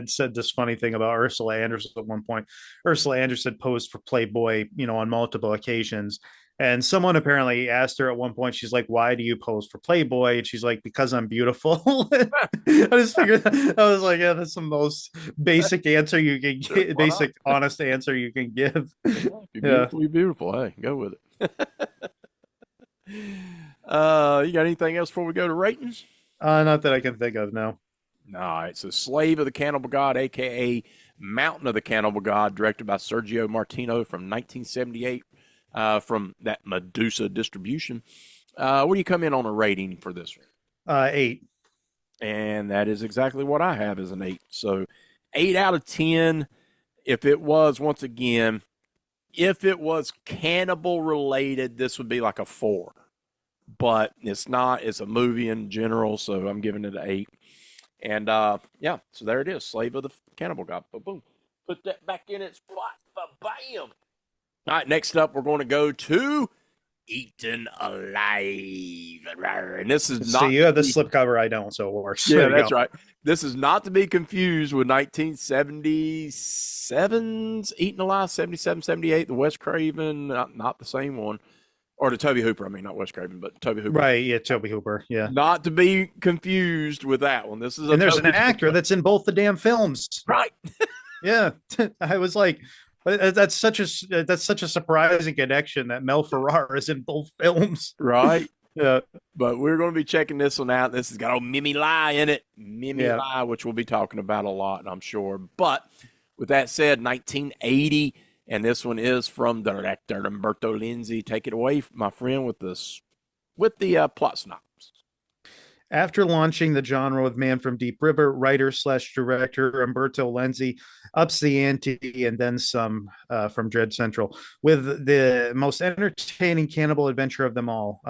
said this funny thing about Ursula Andress at one point. Ursula Andress had posed for Playboy, on multiple occasions. And someone apparently asked her at one point, she's like, "Why do you pose for Playboy?" And she's like, "Because I'm beautiful." I just figured I was like, yeah, that's the most basic answer you can get, Why not? basic, honest answer you can give. If you're Yeah. beautiful, you're beautiful. Hey, go with it. You got anything else before we go to ratings? Not that I can think of, no. All right. So, Slave of the Cannibal God, aka Mountain of the Cannibal God, directed by Sergio Martino from 1978, from that Medusa distribution. What do you come in on a rating for this one? 8. And that is exactly what I have as an 8. So, 8 out of 10. If it was, once again, if it was cannibal related, this would be like a 4. But it's not. It's a movie in general, so I'm giving it an 8. And yeah, so there it is, Slave of the Cannibal God. Boom. Put that back in its spot. Bam. All right, next up, we're going to go to Eaten Alive. And this is See, not you to have the be, slipcover, I don't, so it works. yeah, There you that's go. right. This is not to be confused with 1977's Eaten Alive, 77, 78, the Wes Craven, not the same one. Or the Toby Hooper, I mean, not Wes Craven, but Toby Hooper. Right, yeah, Toby Hooper, yeah. Not to be confused with that one. This is a And there's an totally actor different. that's in both the damn films. Right. Yeah, I was like, that's such a surprising connection that Mel Ferrar is in both films. Right. Yeah, But we're going to be checking this one out. This has got old Mimi Lai in it. Mimi yeah. Lai, which we'll be talking about a lot, I'm sure. But with that said, 1980, and this one is from director Umberto Lenzi. Take it away, my friend, with this with the plot synopsis. After launching the genre with Man from Deep River, writer slash director Umberto Lenzi ups the ante and then some from Dread Central with the most entertaining cannibal adventure of them all,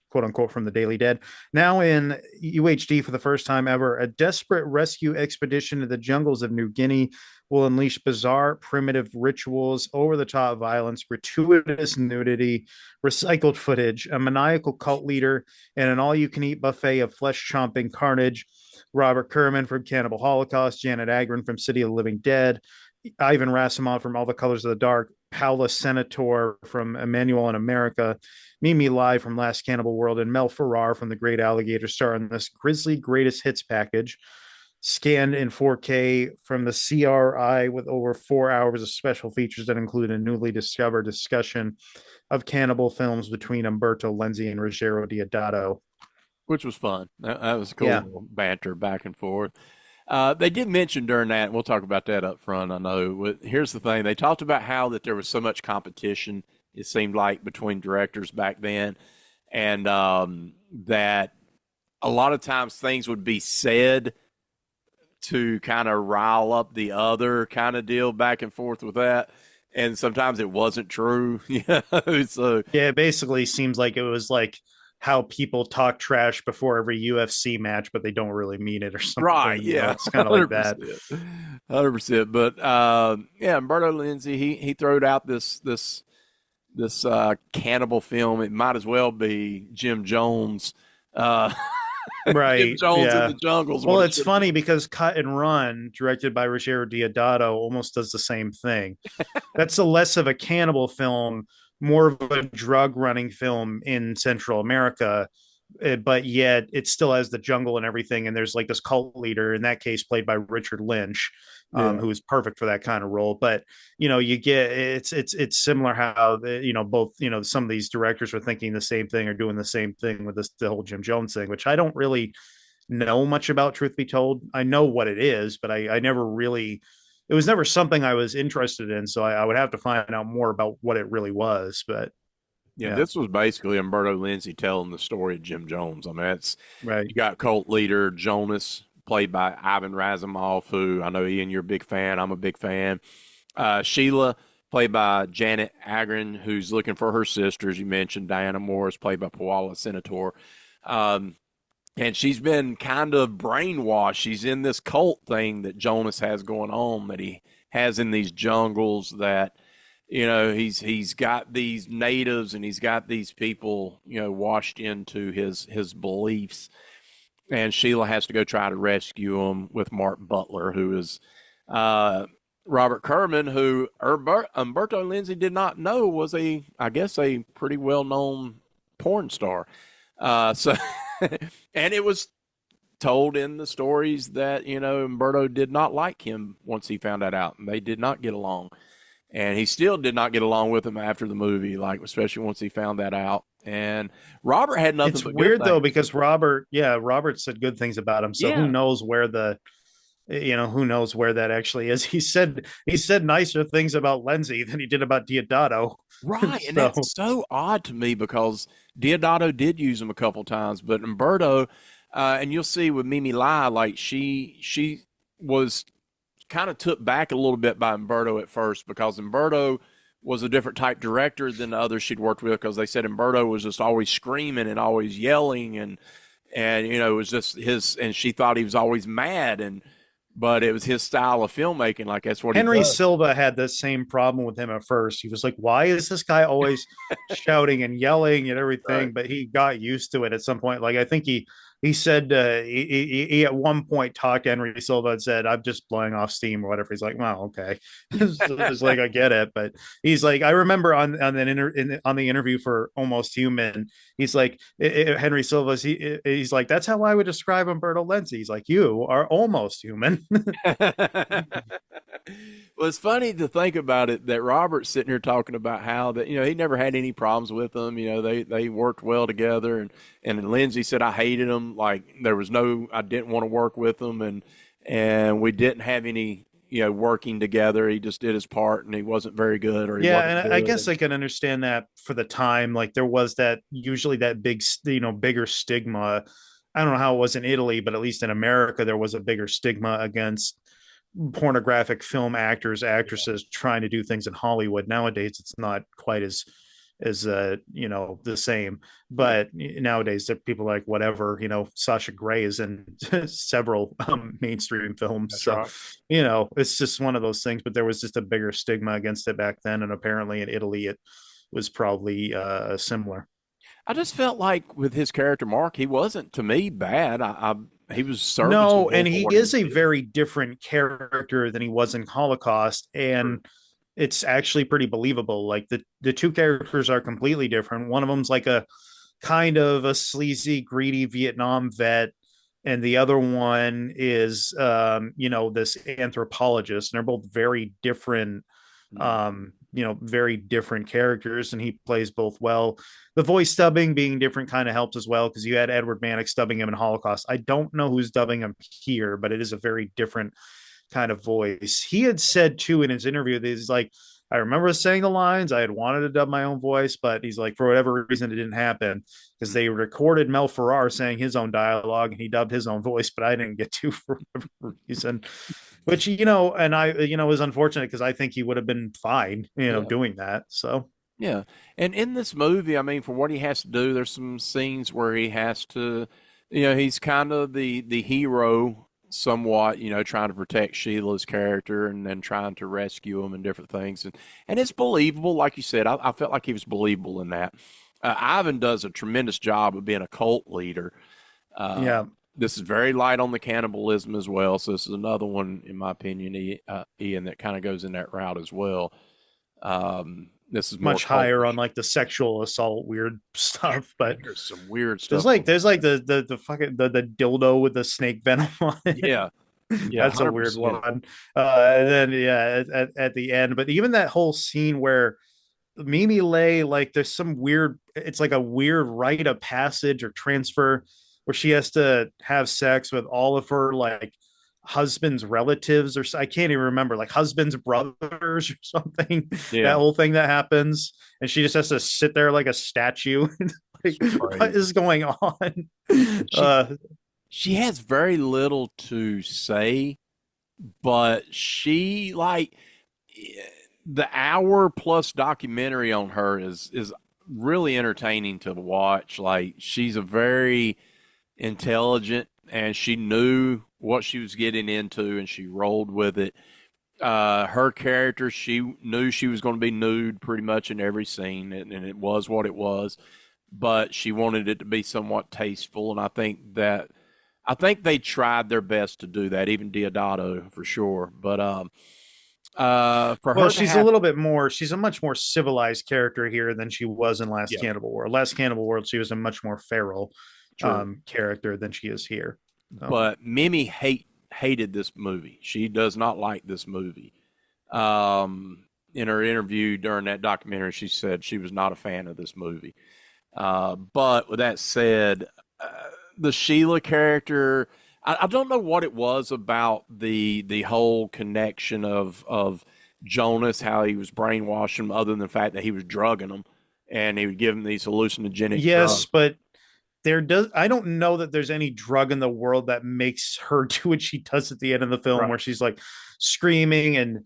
quote unquote, from the Daily Dead. Now in UHD for the first time ever, a desperate rescue expedition to the jungles of New Guinea will unleash bizarre, primitive rituals, over the top violence, gratuitous nudity, recycled footage, a maniacal cult leader, and an all you can eat buffet of flesh chomping carnage. Robert Kerman from Cannibal Holocaust, Janet Agron from City of the Living Dead, Ivan Rasimov from All the Colors of the Dark, Paula Senator from Emmanuel in America, Mimi Lai from Last Cannibal World, and Mel Ferrar from The Great Alligator star in this grisly greatest hits package, scanned in 4K from the CRI with over 4 hours of special features that include a newly discovered discussion of cannibal films between Umberto Lenzi and Ruggero Deodato. Which was fun. That was cool Yeah, little banter back and forth. They did mention during that, and we'll talk about that up front, I know. But here's the thing. They talked about how that there was so much competition, it seemed like, between directors back then, and that a lot of times things would be said to kind of rile up the other kind of deal back and forth with that. And sometimes it wasn't true. Yeah. So, yeah. It basically seems like it was like how people talk trash before every UFC match, but they don't really mean it or right. something. Yeah. It's kind of like that. 100%. 100%. But yeah, Umberto Lenzi, he throwed out this cannibal film. It might as well be Jim Jones. Uh, Jim Right. Jones in Yeah. the jungle is what Well, it it's should have funny been. because Cut and Run, directed by Ruggero Deodato, almost does the same thing. That's a less of a cannibal film, more of a drug running film in Central America. But yet it still has the jungle and everything. And there's like this cult leader, in that case, played by Richard Lynch, Yeah. who is perfect for that kind of role. But you get it's similar how both some of these directors were thinking the same thing or doing the same thing with the whole Jim Jones thing, which I don't really know much about. Truth be told, I know what it is, but I never really. It was never something I was interested in, so I would have to find out more about what it really was. But Yeah, yeah, this was basically Umberto Lenzi telling the story of Jim Jones. I mean, it's right. you got cult leader Jonas, played by Ivan Razumov, who I know Ian, you're a big fan. I'm a big fan. Sheila, played by Janet Agron, who's looking for her sister, as you mentioned. Diana Morris, played by Paula Senator. Um, and she's been kind of brainwashed. She's in this cult thing that Jonas has going on, that he has in these jungles, that he's got these natives and he's got these people washed into his beliefs, and Sheila has to go try to rescue them with Mark Butler, who is Robert Kerman, who Umberto Lenzi did not know was I guess a pretty well known porn star. So and it was told in the stories that Umberto did not like him once he found that out, and they did not get along. And he still did not get along with him after the movie, like especially once he found that out. And Robert had nothing It's but good weird though things. because Robert said good things about him. So who Yeah, knows where who knows where that actually is. He said nicer things about Lenzi than he did about Diodato. right. And So that's so odd to me because Diodato did use him a couple times, but Umberto, and you'll see with Mimi Lai, like she was kind of took back a little bit by Umberto at first, because Umberto was a different type director than the others she'd worked with, because they said Umberto was just always screaming and always yelling, and it was just his, and she thought he was always mad, but it was his style of filmmaking, like that's what he Henry does. Silva had the same problem with him at first. He was like, "Why is this guy always shouting and yelling and Right. everything?" But he got used to it at some point. Like I think he said he at one point talked to Henry Silva and said, "I'm just blowing off steam or whatever." He's like, "Well, okay," it's like I get it, but he's like, I remember on the interview for Almost Human, he's like Henry Silva's he's like, that's how I would describe Umberto Lenzi. He's like, you are almost human. Well, it's funny to think about it that Robert's sitting here talking about how that he never had any problems with them. They worked well together, and Lindsay said I hated them. Like there was no, I didn't want to work with them, and we didn't have any working together. He just did his part, and he wasn't very good, or he Yeah, wasn't and I guess good. I can understand that for the time. Like there was that usually that big, bigger stigma. I don't know how it was in Italy, but at least in America, there was a bigger stigma against pornographic film actors, Yeah, actresses trying to do things in Hollywood. Nowadays, it's not quite as the same. yeah, But nowadays, that people like whatever. Sasha Grey is in several mainstream films, that's so right. it's just one of those things. But there was just a bigger stigma against it back then, and apparently in Italy, it was probably similar. I just felt like with his character Mark, he wasn't to me bad. He was No, serviceable and for he what he is was a doing. very different character than he was in Holocaust, True. and it's actually pretty believable. Like the two characters are completely different. One of them's like a kind of a sleazy, greedy Vietnam vet, and the other one is this anthropologist, and they're both very different, Mm. very different characters, and he plays both well. The voice dubbing being different kind of helps as well, because you had Edward Mannix dubbing him in Holocaust. I don't know who's dubbing him here, but it is a very different kind of voice. He had said too in his interview that he's like, I remember saying the lines. I had wanted to dub my own voice, but he's like, for whatever reason, it didn't happen because Mm. they recorded Mel Ferrar saying his own dialogue and he dubbed his own voice, but I didn't get to for whatever reason. Which and I is unfortunate because I think he would have been fine, Yeah. doing that. So Yeah. And in this movie, I mean, for what he has to do, there's some scenes where he has to, he's kind of the hero somewhat, trying to protect Sheila's character and then trying to rescue him and different things. And it's believable. Like you said, I felt like he was believable in that. Ivan does a tremendous job of being a cult leader. Uh, yeah, this is very light on the cannibalism as well. So this is another one, in my opinion, Ian, that kind of goes in that route as well. This is more much higher on cultish. like the sexual assault weird stuff, but There's some weird there's stuff like going there's on. like the fucking the dildo with the snake venom on it. Yeah, yeah, That's a weird 100%. one. And then yeah, at the end, but even that whole scene where Mimi Lay, like there's some weird, it's like a weird rite of passage or transfer where she has to have sex with all of her like husband's relatives, or I can't even remember, like husband's brothers or something. That Yeah, whole thing that happens, and she just has to sit there like a statue. Like, it's what crazy. is going on? And she Uh, she has very little to say, but she like the hour plus documentary on her is really entertaining to watch. Like she's a very intelligent and she knew what she was getting into and she rolled with it. Her character, she knew she was going to be nude pretty much in every scene, and it was what it was. But she wanted it to be somewhat tasteful, and I think they tried their best to do that. Even Diodato for sure. But for well, her to she's a have, little bit more. She's a much more civilized character here than she was in Last yeah, Cannibal World. Last Cannibal World, she was a much more feral true. character than she is here. So. But Mimi hated this movie. She does not like this movie. In her interview during that documentary, she said she was not a fan of this movie. But with that said, uh, the Sheila character, I don't know what it was about the whole connection of Jonas, how he was brainwashing them, other than the fact that he was drugging them and he would give them these hallucinogenic Yes, drugs. but I don't know that there's any drug in the world that makes her do what she does at the end of the film, Right. where she's like screaming and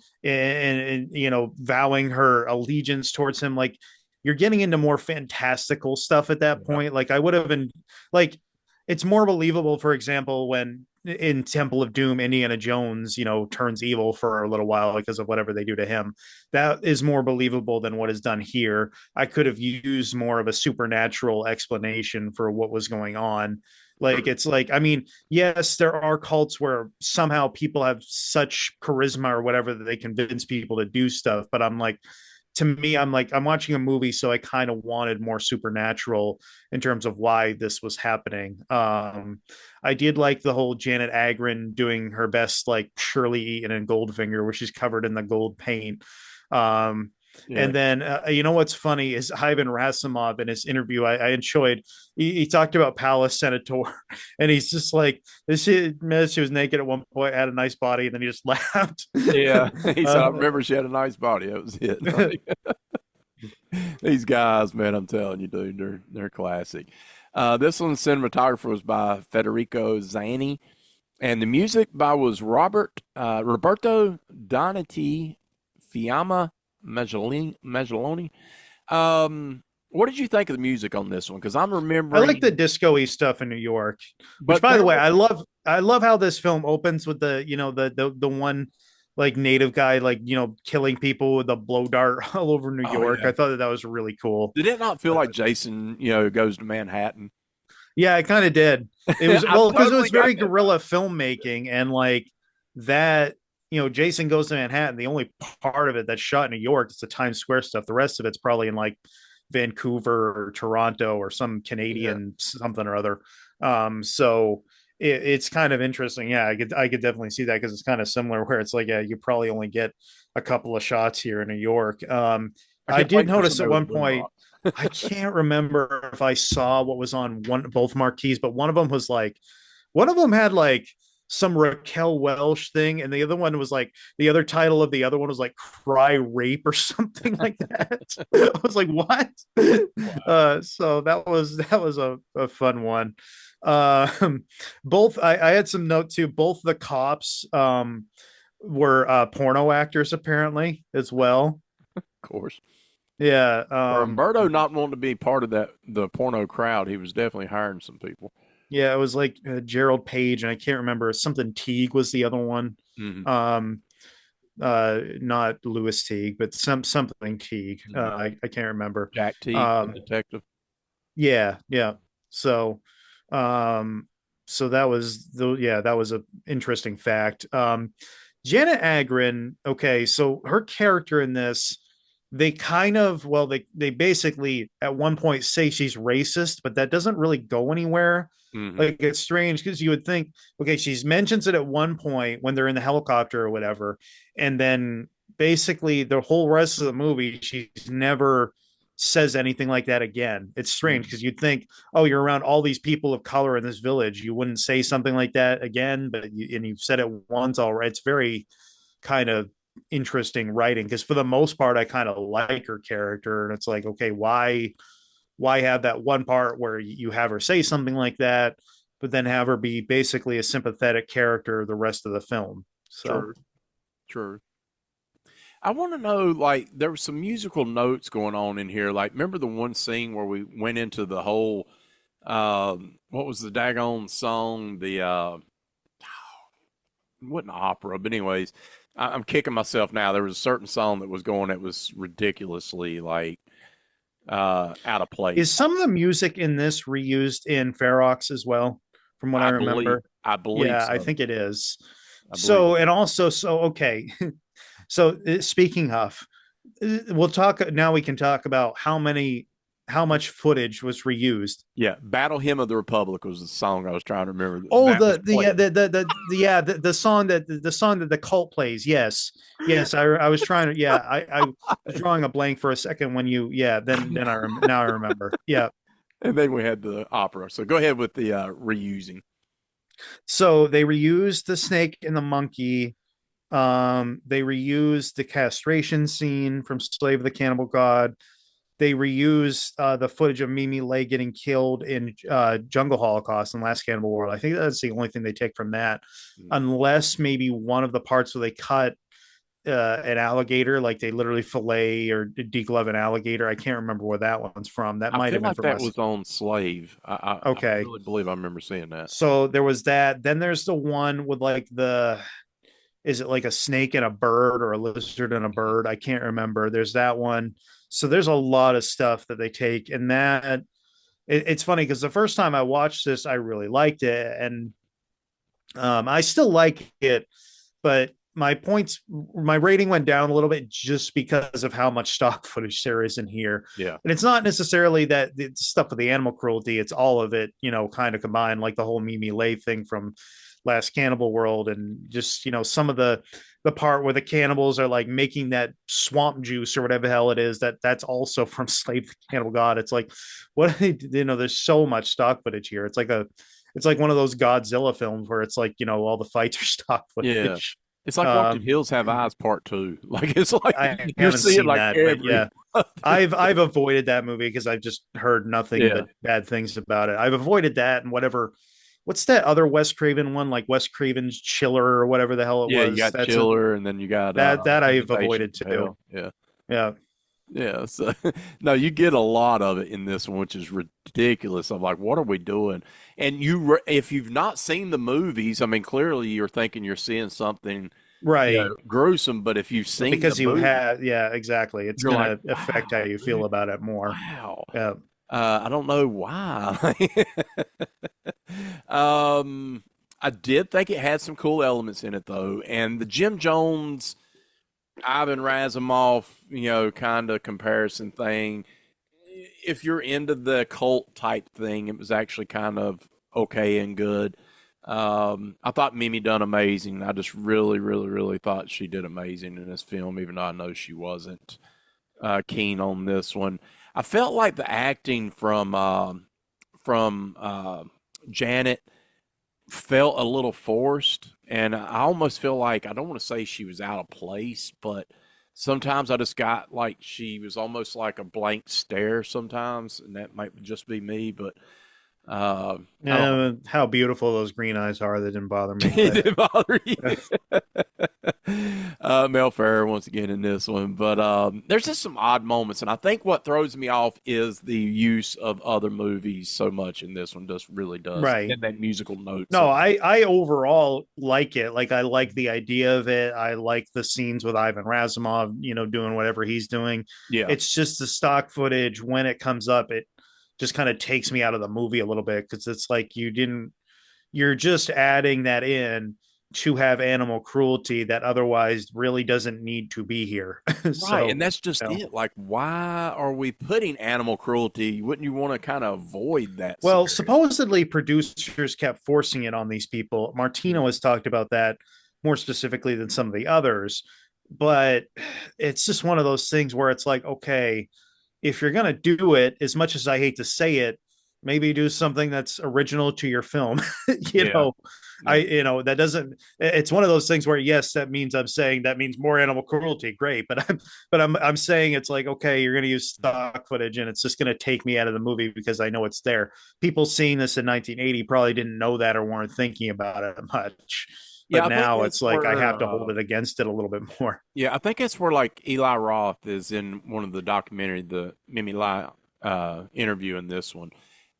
vowing her allegiance towards him. Like you're getting into more fantastical stuff at that Yeah. point. Like I would have been like, it's more believable, for example, when in Temple of Doom, Indiana Jones, turns evil for a little while because of whatever they do to him. That is more believable than what is done here. I could have used more of a supernatural explanation for what was going on. Like it's like, I mean, yes, there are cults where somehow people have such charisma or whatever that they convince people to do stuff, but I'm like, to me, I'm like, I'm watching a movie, so I kind of wanted more supernatural in terms of why this was happening. I did like the whole Janet Agron doing her best, like Shirley Eaton and Goldfinger, where she's covered in the gold paint. Um, Yeah. and then, you know what's funny is Ivan Rasimov in his interview, I enjoyed. He talked about Palace Senator, and he's just like, this she was naked at one point, had a nice body, and then he just laughed. Yeah. He said, I uh, remember she had a nice body. That was it. These guys, man, I'm telling you, dude, they're classic. This one's cinematographer was by Federico Zani, and the music by was Roberto Donati Fiamma Maggioloni. What did you think of the music on this one? Because I'm I like the remembering, disco-y stuff in New York, which, but by the there way, was, I love how this film opens with the, you know, the one like native guy, like, you know, killing people with a blow dart all over New oh York. yeah, I thought that that was really cool. did it not feel like Jason, goes to Manhattan? Yeah, I kind of did. It was, I well, because it totally was got very that. guerrilla filmmaking, and like that, you know, Jason Goes to Manhattan. The only part of it that's shot in New York is the Times Square stuff. The rest of it's probably in like Vancouver or Toronto or some Yeah, Canadian something or other. So it's kind of interesting. Yeah, I could definitely see that because it's kind of similar where it's like, yeah, you probably only get a couple of shots here in New York. I I kept did waiting for notice at somebody with a one point, boombox. I can't remember if I saw what was on both marquees, but one of them was like, one of them had like some Raquel Welch thing, and the other one was like, the other title of the other one was like "Cry Rape" or something like that. I was like, what? Wow. So that was a fun one. Both I had some note too. Both the cops were porno actors apparently as well. Of course. Yeah. For Umberto not wanting to be part of the porno crowd, he was definitely hiring some people. Yeah, it was like Gerald Page, and I can't remember something. Teague was the other one. Hmm. Um, not Lewis Teague, but something Teague. Hmm. I can't remember. Jack Teague, the Um, detective. yeah, yeah. So, um, so that was the yeah, that was a interesting fact. Janet Agron. Okay, so her character in this, they kind of, well, they basically at one point say she's racist, but that doesn't really go anywhere. Hmm. Like it's strange because you would think, okay, she's mentions it at one point when they're in the helicopter or whatever, and then basically the whole rest of the movie, she's never says anything like that again. It's strange Hmm. because you'd think, oh, you're around all these people of color in this village, you wouldn't say something like that again, but and you've said it once already. It's very kind of interesting writing because for the most part I kind of like her character, and it's like, okay, why have that one part where you have her say something like that but then have her be basically a sympathetic character the rest of the film. So True. True. I want to know, like, there were some musical notes going on in here. Like, remember the one scene where we went into the whole, what was the daggone song? The, wasn't opera, but anyways, I'm kicking myself now. There was a certain song that was going that was ridiculously, like, out of is place. some of the music in this reused in Ferox as well, from what I remember? I believe Yeah, I so. think it is. I believe So, so. and also, so okay. So speaking of, we'll talk now. We can talk about how much footage was reused. Yeah, Battle Hymn of the Republic was the song I was trying to remember. Oh, That was played. the song that the song that the cult plays. Yes, yes. I was trying to. Yeah, I was drawing a blank for a second when you. Yeah, then now I remember. Yeah. And then we had the opera. So go ahead with the reusing. So they reused the snake and the monkey. They reused the castration scene from Slave of the Cannibal God. They reused the footage of Mimi Lay getting killed in Jungle Holocaust and Last Cannibal World. I think that's the only thing they take from that, Mm. unless maybe one of the parts where they cut an alligator, like they literally fillet or deglove an alligator. I can't remember where that one's from. That I might feel have been like from that us. was on Slave. I Okay. really believe I remember seeing that. So there was that. Then there's the one with like the, is it like a snake and a bird or a lizard and a Mhm. bird? I can't remember. There's that one. So there's a lot of stuff that they take, and that it's funny because the first time I watched this, I really liked it, and I still like it, but my rating went down a little bit just because of how much stock footage there is in here. Yeah. And it's not necessarily that the stuff with the animal cruelty, it's all of it, kind of combined, like the whole Mimi Lay thing from last Cannibal World, and just, some of the part where the cannibals are like making that swamp juice or whatever the hell it is, that's also from Slave the Cannibal God. It's like, what are they, there's so much stock footage here. It's like one of those Godzilla films where it's like, all the fights are stock Yeah. footage. It's like watching Um, Hills Have Eyes Part Two. Like it's like I you're haven't seeing seen like that, but every yeah, I've avoided that movie because I've just heard nothing yeah. but bad things about it. I've avoided that and whatever. What's that other Wes Craven one, like Wes Craven's Chiller or whatever the hell it Yeah, you was? got Chiller and then you got That I've Invitation avoided from too. Hell. Yeah. Yeah, Yeah, so no, you get a lot of it in this one, which is ridiculous. I'm like, what are we doing? And if you've not seen the movies, I mean, clearly you're thinking you're seeing something, right. gruesome. But if you've But seen the because you movie, have, yeah, exactly. It's you're like, gonna affect how wow, you feel dude, about it more. wow. Yeah. I don't know why. um, I did think it had some cool elements in it though, and the Jim Jones, Ivan Razumov, kind of comparison thing. If you're into the cult type thing, it was actually kind of okay and good. I thought Mimi done amazing. I just really, really, really thought she did amazing in this film, even though I know she wasn't keen on this one. I felt like the acting from Janet felt a little forced, and I almost feel like I don't want to say she was out of place, but sometimes I just got like she was almost like a blank stare sometimes, and that might just be me, but I don't know. Yeah, how beautiful those green eyes are. That didn't bother me, It but didn't bother you. Mel Ferrer once again in this one, but there's just some odd moments, and I think what throws me off is the use of other movies so much in this one. Just really does, right. and that musical notes. No, I overall like it. Like I like the idea of it. I like the scenes with Ivan Razumov, doing whatever he's doing. Yeah, It's just the stock footage when it comes up, it just kind of takes me out of the movie a little bit because it's like you're just adding that in to have animal cruelty that otherwise really doesn't need to be here. right, So, and that's just it. Like, why are we putting animal cruelty? Wouldn't you want to kind of avoid that well, scenario? supposedly producers kept forcing it on these people. Martino has talked about that more specifically than some of the others, but it's just one of those things where it's like, okay, if you're going to do it, as much as I hate to say it, maybe do something that's original to your film. you Yeah, know, yeah. that doesn't, it's one of those things where, yes, that means I'm saying that means more animal cruelty. Great. I'm saying it's like, okay, you're going to use stock footage and it's just going to take me out of the movie because I know it's there. People seeing this in 1980 probably didn't know that or weren't thinking about it much. But Yeah, I think now that's it's like I where have to hold it against it a little bit more. yeah, I think that's where like Eli Roth is in one of the documentary, the Mimi Lai interview in this one,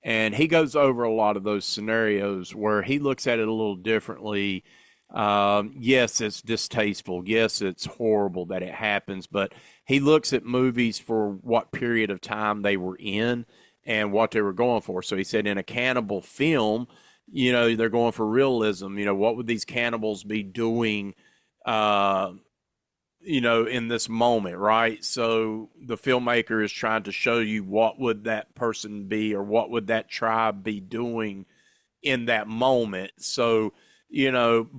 and he goes over a lot of those scenarios where he looks at it a little differently. Yes, it's distasteful. Yes, it's horrible that it happens, but he looks at movies for what period of time they were in and what they were going for. So he said in a cannibal film, they're going for realism. What would these cannibals be doing? Uh, in this moment, right? So the filmmaker is trying to show you what would that person be or what would that tribe be doing in that moment. So,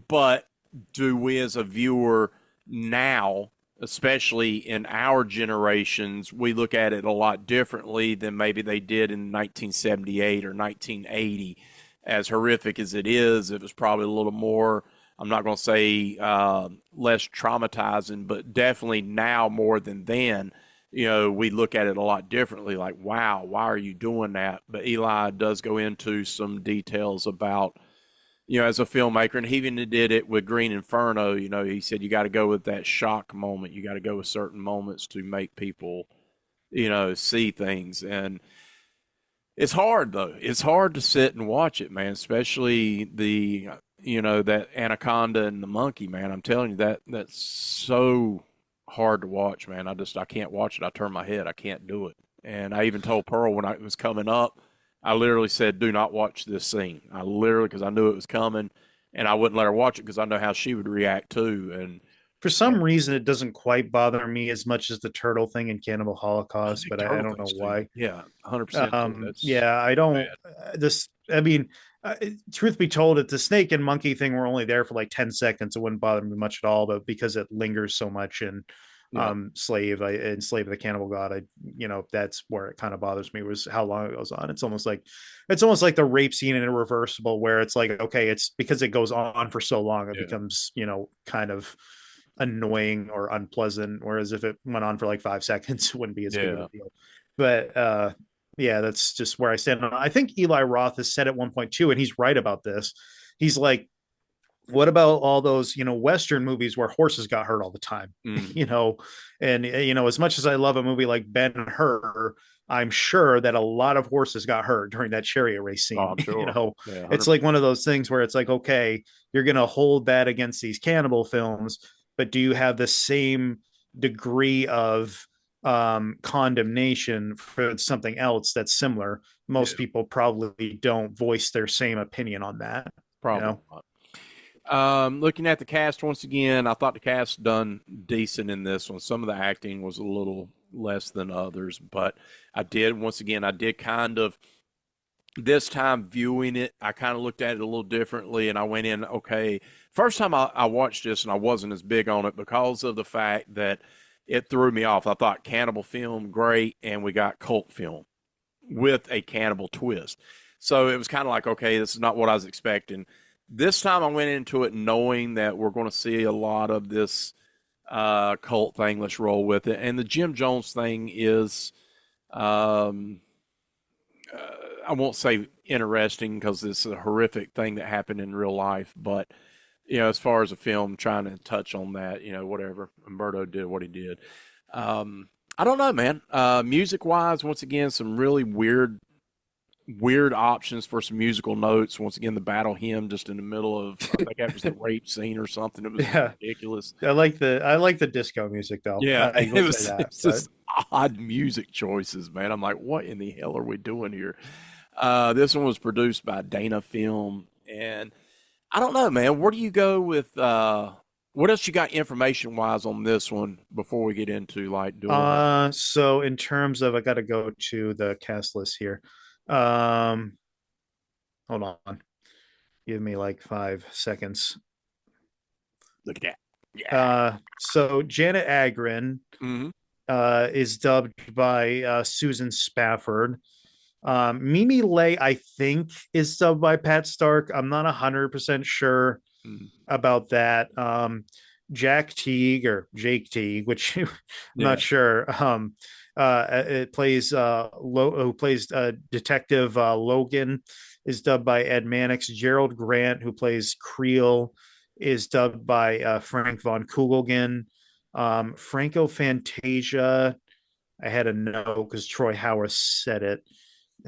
but do we as a viewer now, especially in our generations, we look at it a lot differently than maybe they did in 1978 or 1980. As horrific as it was probably a little more, I'm not going to say less traumatizing, but definitely now more than then. We look at it a lot differently. Like, wow, why are you doing that? But Eli does go into some details about, as a filmmaker, and he even did it with Green Inferno. He said you got to go with that shock moment. You got to go with certain moments to make people, see things. And it's hard though. It's hard to sit and watch it, man. Especially that anaconda and the monkey, man. I'm telling you that's so hard to watch, man. I can't watch it. I turn my head. I can't do it. And I even told Pearl when I was coming up, I literally said, "Do not watch this scene." I literally, because I knew it was coming, and I wouldn't let her watch it because I know how she would react too. For some reason, it doesn't quite bother me as much as the turtle thing in Cannibal I Holocaust, think but I turtle don't know things too. why. Yeah, 100% too. That's Yeah, I don't. bad. This, I mean, truth be told, if the snake and monkey thing were only there for like 10 seconds, it wouldn't bother me much at all. But because it lingers so much in Yeah, Slave of the Cannibal God, that's where it kind of bothers me was how long it goes on. It's almost like the rape scene in Irreversible, where it's like, okay, it's because it goes on for so long, it yeah, becomes kind of annoying or unpleasant. Whereas if it went on for like 5 seconds, it wouldn't be as big of a yeah, deal. But yeah, that's just where I stand on it. I think Eli Roth has said at one point too, and he's right about this. He's like, what about all those Western movies where horses got hurt all the time? mm. you know, and as much as I love a movie like Ben Hur, I'm sure that a lot of horses got hurt during that chariot race Oh, scene. I'm sure. Yeah, It's 100. like one of those things where it's like, okay, you're gonna hold that against these cannibal films, but do you have the same degree of condemnation for something else that's similar? Most Yeah, people probably don't voice their same opinion on that. you probably know not. Looking at the cast once again, I thought the cast done decent in this one. Some of the acting was a little less than others, but I did kind of this time viewing it, I kind of looked at it a little differently, and I went in, okay. First time I watched this, and I wasn't as big on it because of the fact that it threw me off. I thought cannibal film great, and we got cult film with a cannibal twist. So it was kind of like, okay, this is not what I was expecting. This time I went into it knowing that we're going to see a lot of this cult thing. Let's roll with it. And the Jim Jones thing is, um, I won't say interesting because it's a horrific thing that happened in real life, but as far as a film trying to touch on that, whatever. Umberto did what he did. I don't know, man. Music wise, once again, some really weird options for some musical notes. Once again, the battle hymn just in the middle of, I think that was the rape scene or something. It was Yeah, ridiculous. I like the disco music though. Yeah, I will say that. it's But just odd music choices, man. I'm like, what in the hell are we doing here? This one was produced by Dana Film, and I don't know, man. Where do you go with what else you got information wise on this one before we get into like doing our so in terms of, I got to go to the cast list here. Um, Hold on, give me like 5 seconds. look at that? Yeah. So Janet Agron Mm-hmm. is dubbed by Susan Spafford. Mimi Lay, I think, is dubbed by Pat Stark. I'm not 100% sure Mm-hmm. about that. Jack Teague or Jake Teague, which I'm not Yeah. sure. It plays who plays Detective Logan, is dubbed by Ed Mannix. Gerald Grant, who plays Creel, is dubbed by Frank Von Kugelgen. Franco Fantasia, I had a note because Troy Howard said it,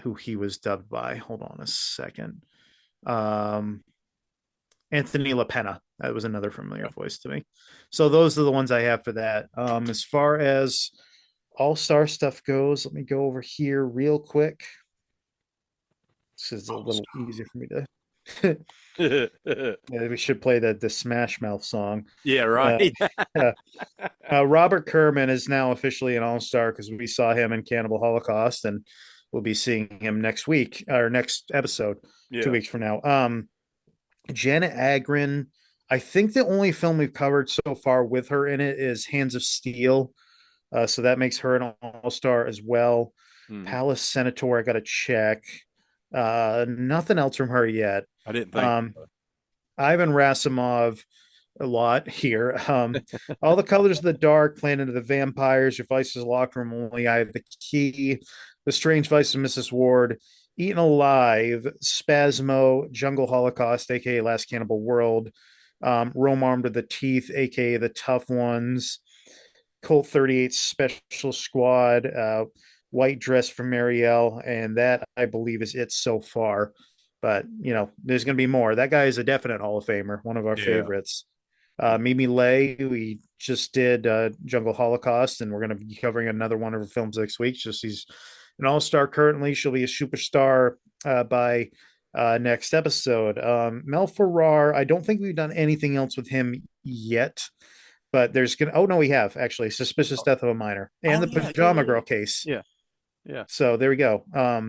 who he was dubbed by. Hold on a second. Um, Anthony LaPena. That was another familiar voice to me. So those are the ones I have for that. As far as all star stuff goes, let me go over here real quick. This is a little easier for me to. Yeah, we should play the Smash Mouth song. Yeah, Uh, right. uh, Robert Kerman is now officially an all star because we saw him in Cannibal Holocaust, and we'll be seeing him next week or next episode, two Yeah. weeks from now. Janet Agron. I think the only film we've covered so far with her in it is Hands of Steel. So that makes her an all star as well. Mm-hmm. Palace Senator, I got to check. Nothing else from her yet. I didn't think. Um, Ivan Rasimov, a lot here. All the Colors of the Dark, Planet of the Vampires, Your Vices Locker Room Only, I Have the Key, The Strange Vice of Mrs. Ward, Eaten Alive, Spasmo, Jungle Holocaust, aka Last Cannibal World, Rome Armed with the Teeth, aka The Tough Ones, Colt 38 Special Squad, White Dress for Marielle, and that I believe is it so far. But there's going to be more. That guy is a definite Hall of Famer, one of our Yeah. favorites. Mimi Lay, we just did Jungle Holocaust, and we're going to be covering another one of her films next week. Just she's an all-star currently. She'll be a superstar by next episode. Mel Ferrar, I don't think we've done anything else with him yet, but there's gonna. Oh no, we have actually Suspicious Death of a Minor and Oh the yeah, yeah, Pajama yeah, Girl case. yeah, yeah. So there we go.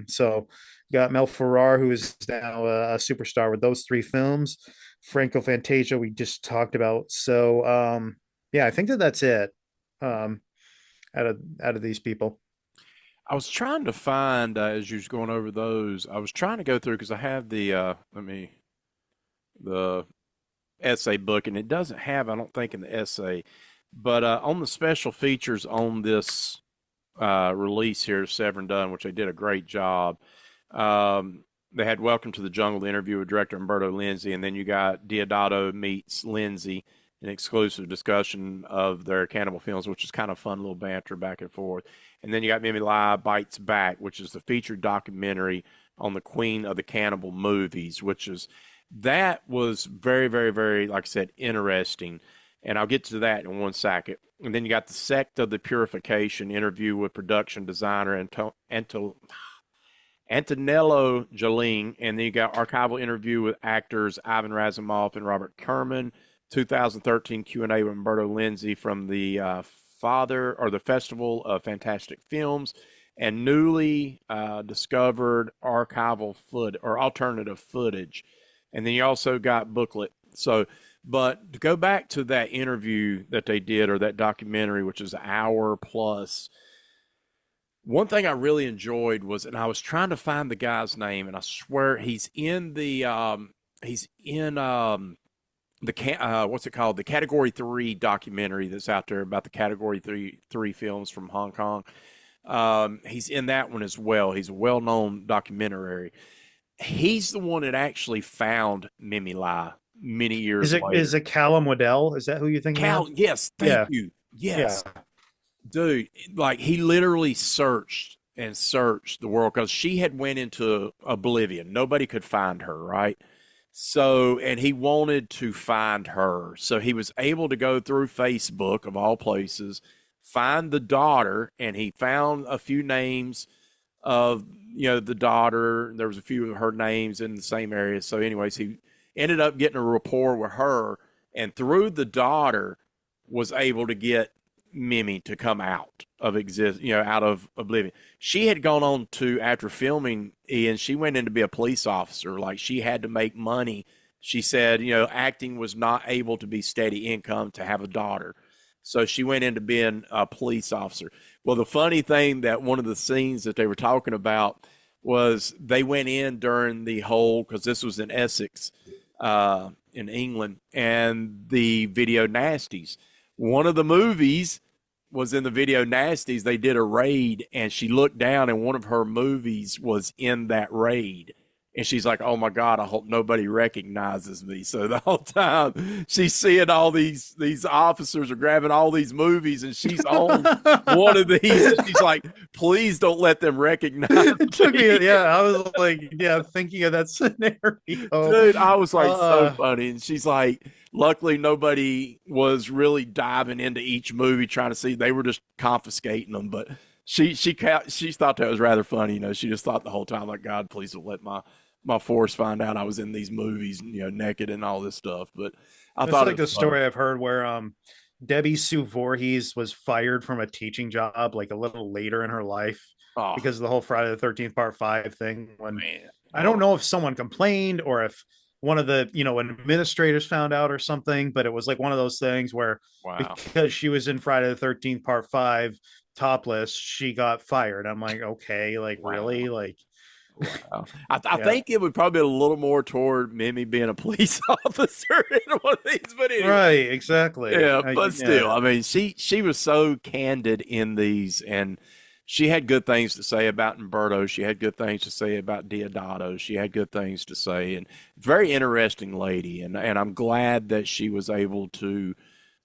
So got Mel Ferrar, who is now a superstar with those three films. Franco Fantasia, we just talked about. So yeah, I think that's it. Um, out of these people. I was trying to find as you was going over those. I was trying to go through because I have the essay book, and it doesn't have, I don't think, in the essay, but on the special features on this release here, Severin Dunn, which they did a great job. They had Welcome to the Jungle, the interview with director Umberto Lenzi, and then you got Diodato meets Lenzi, an exclusive discussion of their Cannibal films, which is kind of fun little banter back and forth. And then you got Mimi Lai Bites Back, which is the featured documentary on the Queen of the Cannibal movies, that was very, very, very, like I said, interesting. And I'll get to that in one second. And then you got the Sect of the Purification interview with production designer Antonello Jolene, and then you got archival interview with actors Ivan Razumov and Robert Kerman. 2013 Q&A with Umberto Lenzi from the the Festival of Fantastic Films, and newly discovered archival alternative footage. And then you also got booklet. So, but to go back to that interview that they did, or that documentary, which is an hour plus, one thing I really enjoyed was, and I was trying to find the guy's name, and I swear he's in what's it called? The Category 3 documentary that's out there about the Category 3 films from Hong Kong. He's in that one as well. He's a well-known documentary. He's the one that actually found Mimi Lai many years later. Is it Callum Waddell? Is that who you're thinking of? Yes, thank you. Yes. Yeah. Dude, like he literally searched and searched the world because she had went into oblivion. Nobody could find her, right? So, and he wanted to find her. So he was able to go through Facebook, of all places, find the daughter, and he found a few names of, the daughter. There was a few of her names in the same area. So anyways, he ended up getting a rapport with her, and through the daughter was able to get Mimi to come out of out of oblivion. She had gone on to, after filming, Ian, she went in to be a police officer. Like, she had to make money. She said, acting was not able to be steady income to have a daughter. So she went into being a police officer. Well, the funny thing, that one of the scenes that they were talking about was they went in during the whole, because this was in Essex, in England, and the Video Nasties. One of the movies was in the Video Nasties. They did a raid, and she looked down, and one of her movies was in that raid. And she's like, "Oh my God, I hope nobody recognizes me." So the whole time she's seeing all these officers are grabbing all these movies, and she's on one of these. And she's like, "Please don't let them recognize me." It took me, I was like, thinking of that scenario. Dude, I was like, so funny. And she's like, luckily nobody was really diving into each movie trying to see. They were just confiscating them. But she thought that was rather funny. She just thought the whole time, like, God, please don't let my force find out I was in these movies, naked and all this stuff. But I thought like the story I've heard where Debbie Sue Voorhees was fired from a teaching job like a little later in her life because of the whole Friday the 13th Part 5 thing. I don't know if someone complained or if one of the administrators found out or something, but it was like one of those things where because she was in Friday the 13th Part 5 topless, she got fired. I'm like, okay, like really, like. Wow. I think it would probably be a little more toward Mimi being a police officer in one of these, but anyway. Right, exactly. Yeah, but still, I mean, she was so candid in these, and she had good things to say about Umberto. She had good things to say about Diodato. She had good things to say, and very interesting lady. And I'm glad that she was able to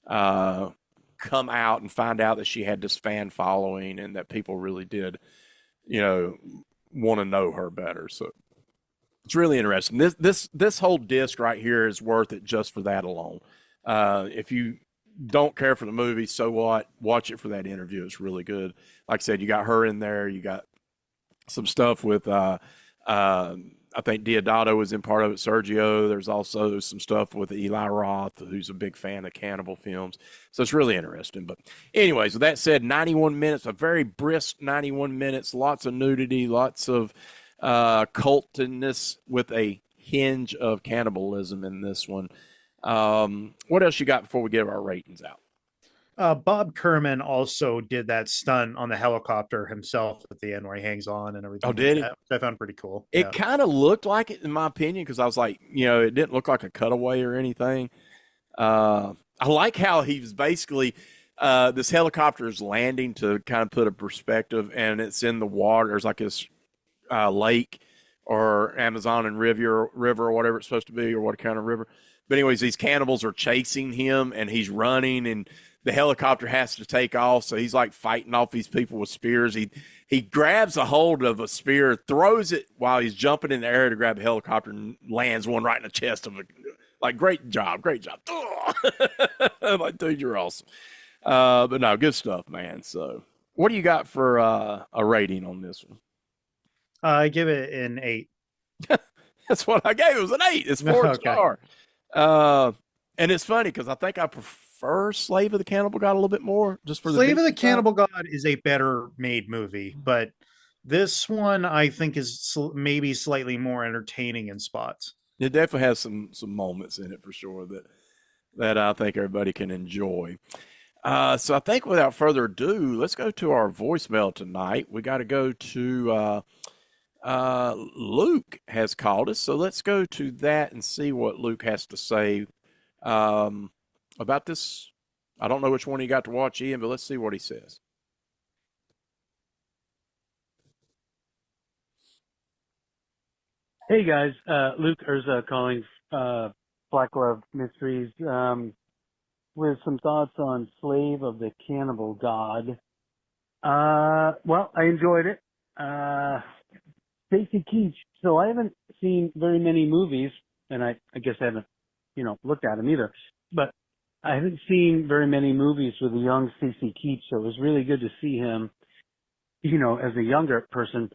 come out and find out that she had this fan following, and that people really did, want to know her better. So it's really interesting. This whole disc right here is worth it just for that alone. If you don't care for the movie, so what? Watch it for that interview. It's really good. Like I said, you got her in there. You got some stuff with I think Diodato was in part of it. Sergio. There's also some stuff with Eli Roth, who's a big fan of cannibal films. So it's really interesting. But anyways, with that said, 91 minutes, a very brisk 91 minutes, lots of nudity, lots of cultiness with a hinge of cannibalism in this one. What else you got before we give our ratings out? Bob Kerman also did that stunt on the helicopter himself at the end where he hangs on and Oh, everything like did he? that, which I found pretty cool. It Yeah. kind of looked like it, in my opinion, because I was like, it didn't look like a cutaway or anything. I like how he was basically this helicopter is landing to kind of put a perspective, and it's in the water. There's like this lake or Amazon and river or whatever it's supposed to be, or what kind of river. But anyways, these cannibals are chasing him, and he's running, and the helicopter has to take off. So he's like fighting off these people with spears. He grabs a hold of a spear, throws it while he's jumping in the air to grab a helicopter, and lands one right in the chest of a. Like, great job, great job. Like, dude, you're awesome. But no, good stuff, man. So, what do you got for a rating on this one? I give it an 8. That's what I gave. It was an 8. It's four Okay. star. Uh, and it's funny because I think I prefer Slave of the Cannibal God a little bit more, just for the Slave of the visual style. Cannibal God is a better made movie, but this one I think is maybe slightly more entertaining in spots. It definitely has some moments in it for sure that I think everybody can enjoy. So I think without further ado, let's go to our voicemail tonight. We got to go to Luke has called us, so let's go to that and see what Luke has to say about this. I don't know which one he got to watch, Ian, but let's see what he says. Hey guys, Luke Urza calling Black Glove Mysteries with some thoughts on Slave of the Cannibal God. Well, I enjoyed it. Stacy Keach. So I haven't seen very many movies, and I guess I haven't, looked at them either. But I haven't seen very many movies with a young Stacy Keach, so it was really good to see him, as a younger person.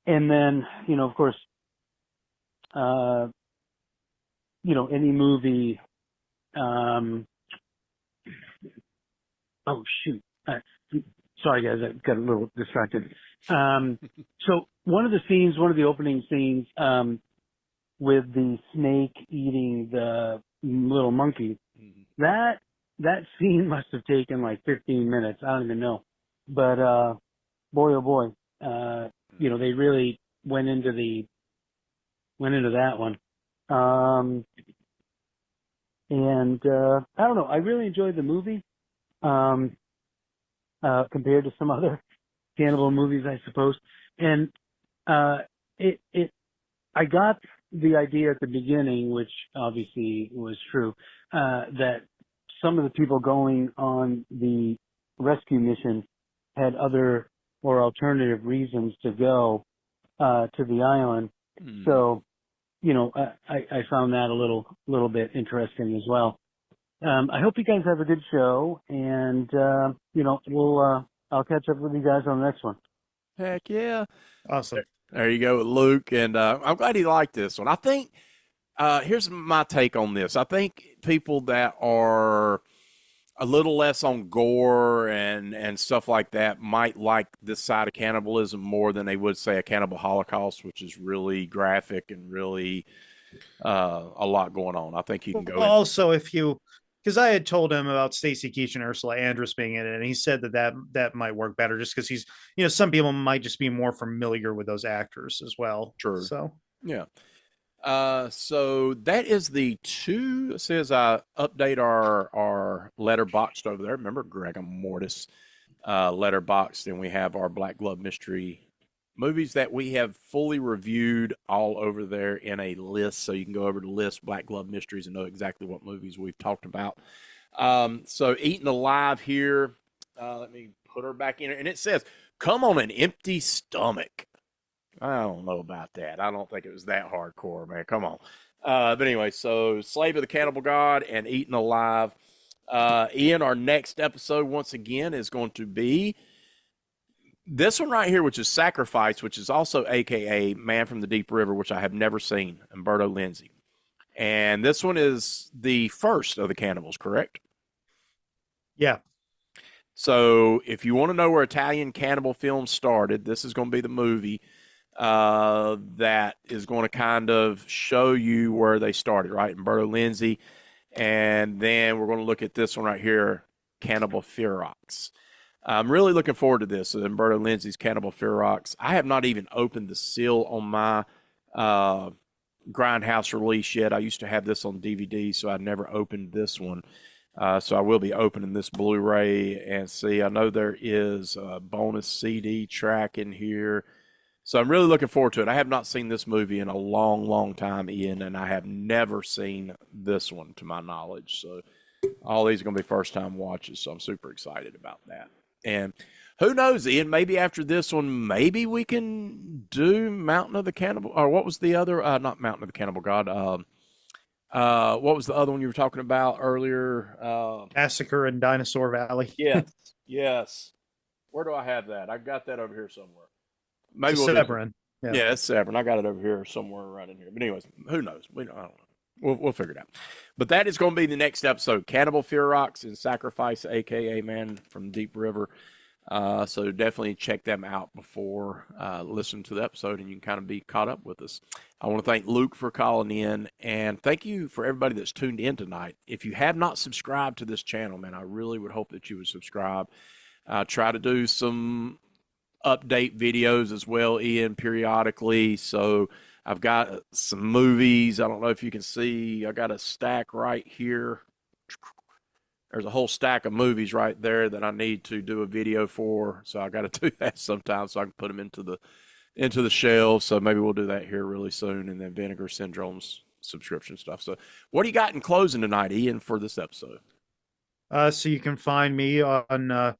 And then, of course, any movie, oh shoot. Sorry guys, I got a little distracted. So one of the opening scenes, with the snake eating the little monkey, that scene must have taken like 15 minutes. I don't even know. But, boy, oh boy, they really went into that one. And I don't know, I really enjoyed the movie, compared to some other cannibal movies, I suppose. And, I got the idea at the beginning, which obviously was true, that some of the people going on the rescue mission had other or alternative reasons to go to the island. So, I found that a little bit interesting as well. I hope you guys have a good show, and I'll catch up with you guys on the next one. Heck yeah. Awesome. There you go with Luke. And I'm glad he liked this one. I think, here's my take on this. I think people that are a little less on gore and stuff like that might like this side of cannibalism more than they would say a Cannibal Holocaust, which is really graphic and really a lot going on. I think you can go in. Also, because I had told him about Stacy Keach and Ursula Andress being in it, and he said that might work better just because he's, some people might just be more familiar with those actors as well. True. So, Yeah. So that is the two. It says I update our letterboxed over there. Remember Greg and Mortis letterboxed, and we have our Black Glove Mystery movies that we have fully reviewed all over there in a list. So you can go over to list Black Glove Mysteries and know exactly what movies we've talked about. So Eaten Alive here. Let me put her back in it. And it says, come on an empty stomach. I don't know about that. I don't think it was that hardcore, man. Come on. But anyway, so Slave of the Cannibal God and Eaten Alive. Ian, our next episode, once again, is going to be This one right here, which is Sacrifice, which is also AKA Man from the Deep River, which I have never seen, Umberto Lenzi. And this one is the first of the Cannibals, correct? Yeah. So if you want to know where Italian cannibal films started, this is going to be the movie that is going to kind of show you where they started, right? Umberto Lenzi. And then we're going to look at this one right here, Cannibal Ferox. I'm really looking forward to this, Umberto Lenzi's Cannibal Ferox. I have not even opened the seal on my Grindhouse release yet. I used to have this on DVD, so I never opened this one. So I will be opening this Blu-ray and see. I know there is a bonus CD track in here. So I'm really looking forward to it. I have not seen this movie in a long, long time, Ian, and I have never seen this one to my knowledge. So all these are going to be first-time watches, so I'm super excited about that. And who knows, Ian, maybe after this one, maybe we can do Mountain of the Cannibal, or what was the other, not Mountain of the Cannibal God, what was the other one you were talking about earlier? Massacre in Dinosaur Valley. Yes, yes. Where do I have that? I got that over here somewhere. Maybe we'll Severin. Yeah, it's Severin. I got it over here somewhere around in here. But anyways, who knows? I don't know. We'll figure it out. But that is going to be the next episode. Cannibal Ferox and Sacrifice, a.k.a. Man from Deep River. So definitely check them out before listening to the episode, and you can kind of be caught up with us. I want to thank Luke for calling in, and thank you for everybody that's tuned in tonight. If you have not subscribed to this channel, man, I really would hope that you would subscribe. Try to do some update videos as well, Ian, periodically. So I've got some movies. I don't know if you can see. I got a stack right here. There's a whole stack of movies right there that I need to do a video for. So I got to do that sometime so I can put them into the shelves. So maybe we'll do that here really soon. And then Vinegar Syndrome's subscription stuff. So what do you got in closing tonight, Ian, for this episode? So you can find me on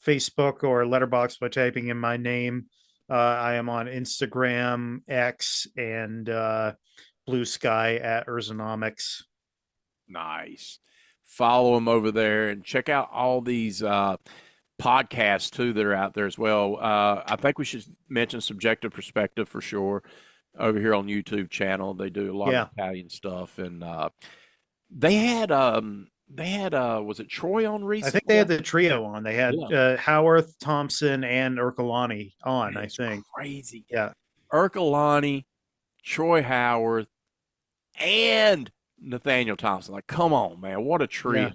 Facebook or Letterboxd by typing in my name. I am on Instagram, X, and Blue Sky at Urzanomics. Nice. Follow them over there and check out all these podcasts too that are out there as well. I think we should mention Subjective Perspective for sure over here on YouTube channel. They do a lot of Italian stuff, and they had was it Troy on recently? I think they had the trio on. They had Howarth, Thompson, and Ercolani on. Man, I think crazy. Yeah, Ercolani, Troy Howarth, and Nathaniel Thompson. Like, come on, man, what a trio.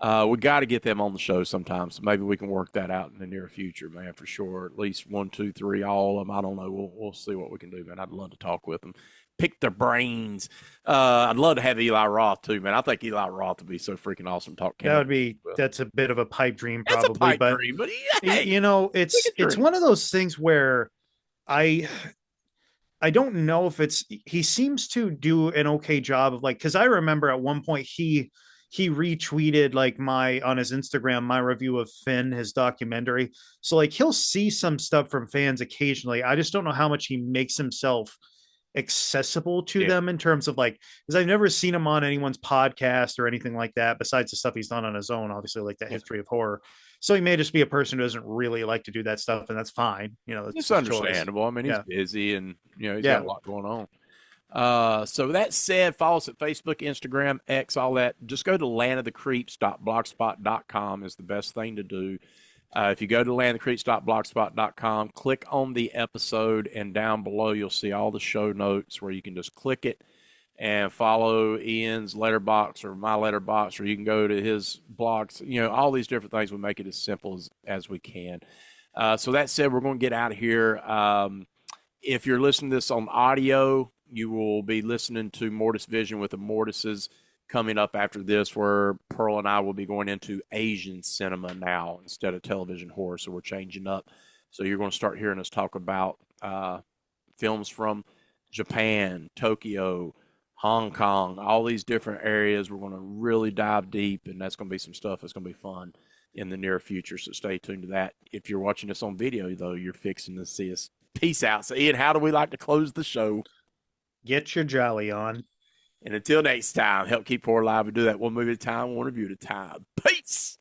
We got to get them on the show sometime, so maybe we can work that out in the near future, man, for sure. At least 1, 2, 3, all of them. I don't know. We'll see what we can do, man. I'd love to talk with them, pick their brains. I'd love to have Eli Roth too, man. I think Eli Roth would be so freaking awesome. That's a bit of a pipe dream, probably. That's a pipe dream, but hey, it's one of those things where I don't know if he seems to do an okay job of, like, because I remember at one point he retweeted like on his Instagram my review of Finn, his documentary. So like he'll see some stuff from fans occasionally. I just don't know how much he makes himself accessible to them in terms of, like, because I've never seen him on anyone's podcast or anything like that besides the stuff he's done on his own, obviously, like the history of horror. So he may just be a person who doesn't really like to do that stuff, and that's fine. It's understandable. I mean, he's busy, and he's got a lot going on. So that said, follow us at Facebook, Instagram, X, all that. Just go to landofthecreeps.blogspot.com is the best thing to do. If you go to landofthecreeps.blogspot.com, click on the episode, and down below you'll see all the show notes where you can just click it and follow Ian's letterbox or my letterbox, or you can go to his blogs. All these different things. We make it as simple as we can. So that said, we're going to get out of here. If you're listening to this on audio, you will be listening to Mortis Vision with the Mortises coming up after this, where Pearl and I will be going into Asian cinema now instead of television horror. So we're changing up. So you're going to start hearing us talk about films from Japan, Tokyo, Hong Kong, all these different areas. We're going to really dive deep, and that's going to be some stuff that's going to be fun in the near future. So stay tuned to that. If you're watching this on video, though, you're fixing to see us. Peace out. So, Ian, how do we like to close the show? Get your jolly on. And until next time, help keep horror alive and do that one movie at a time, one review at a time. Peace!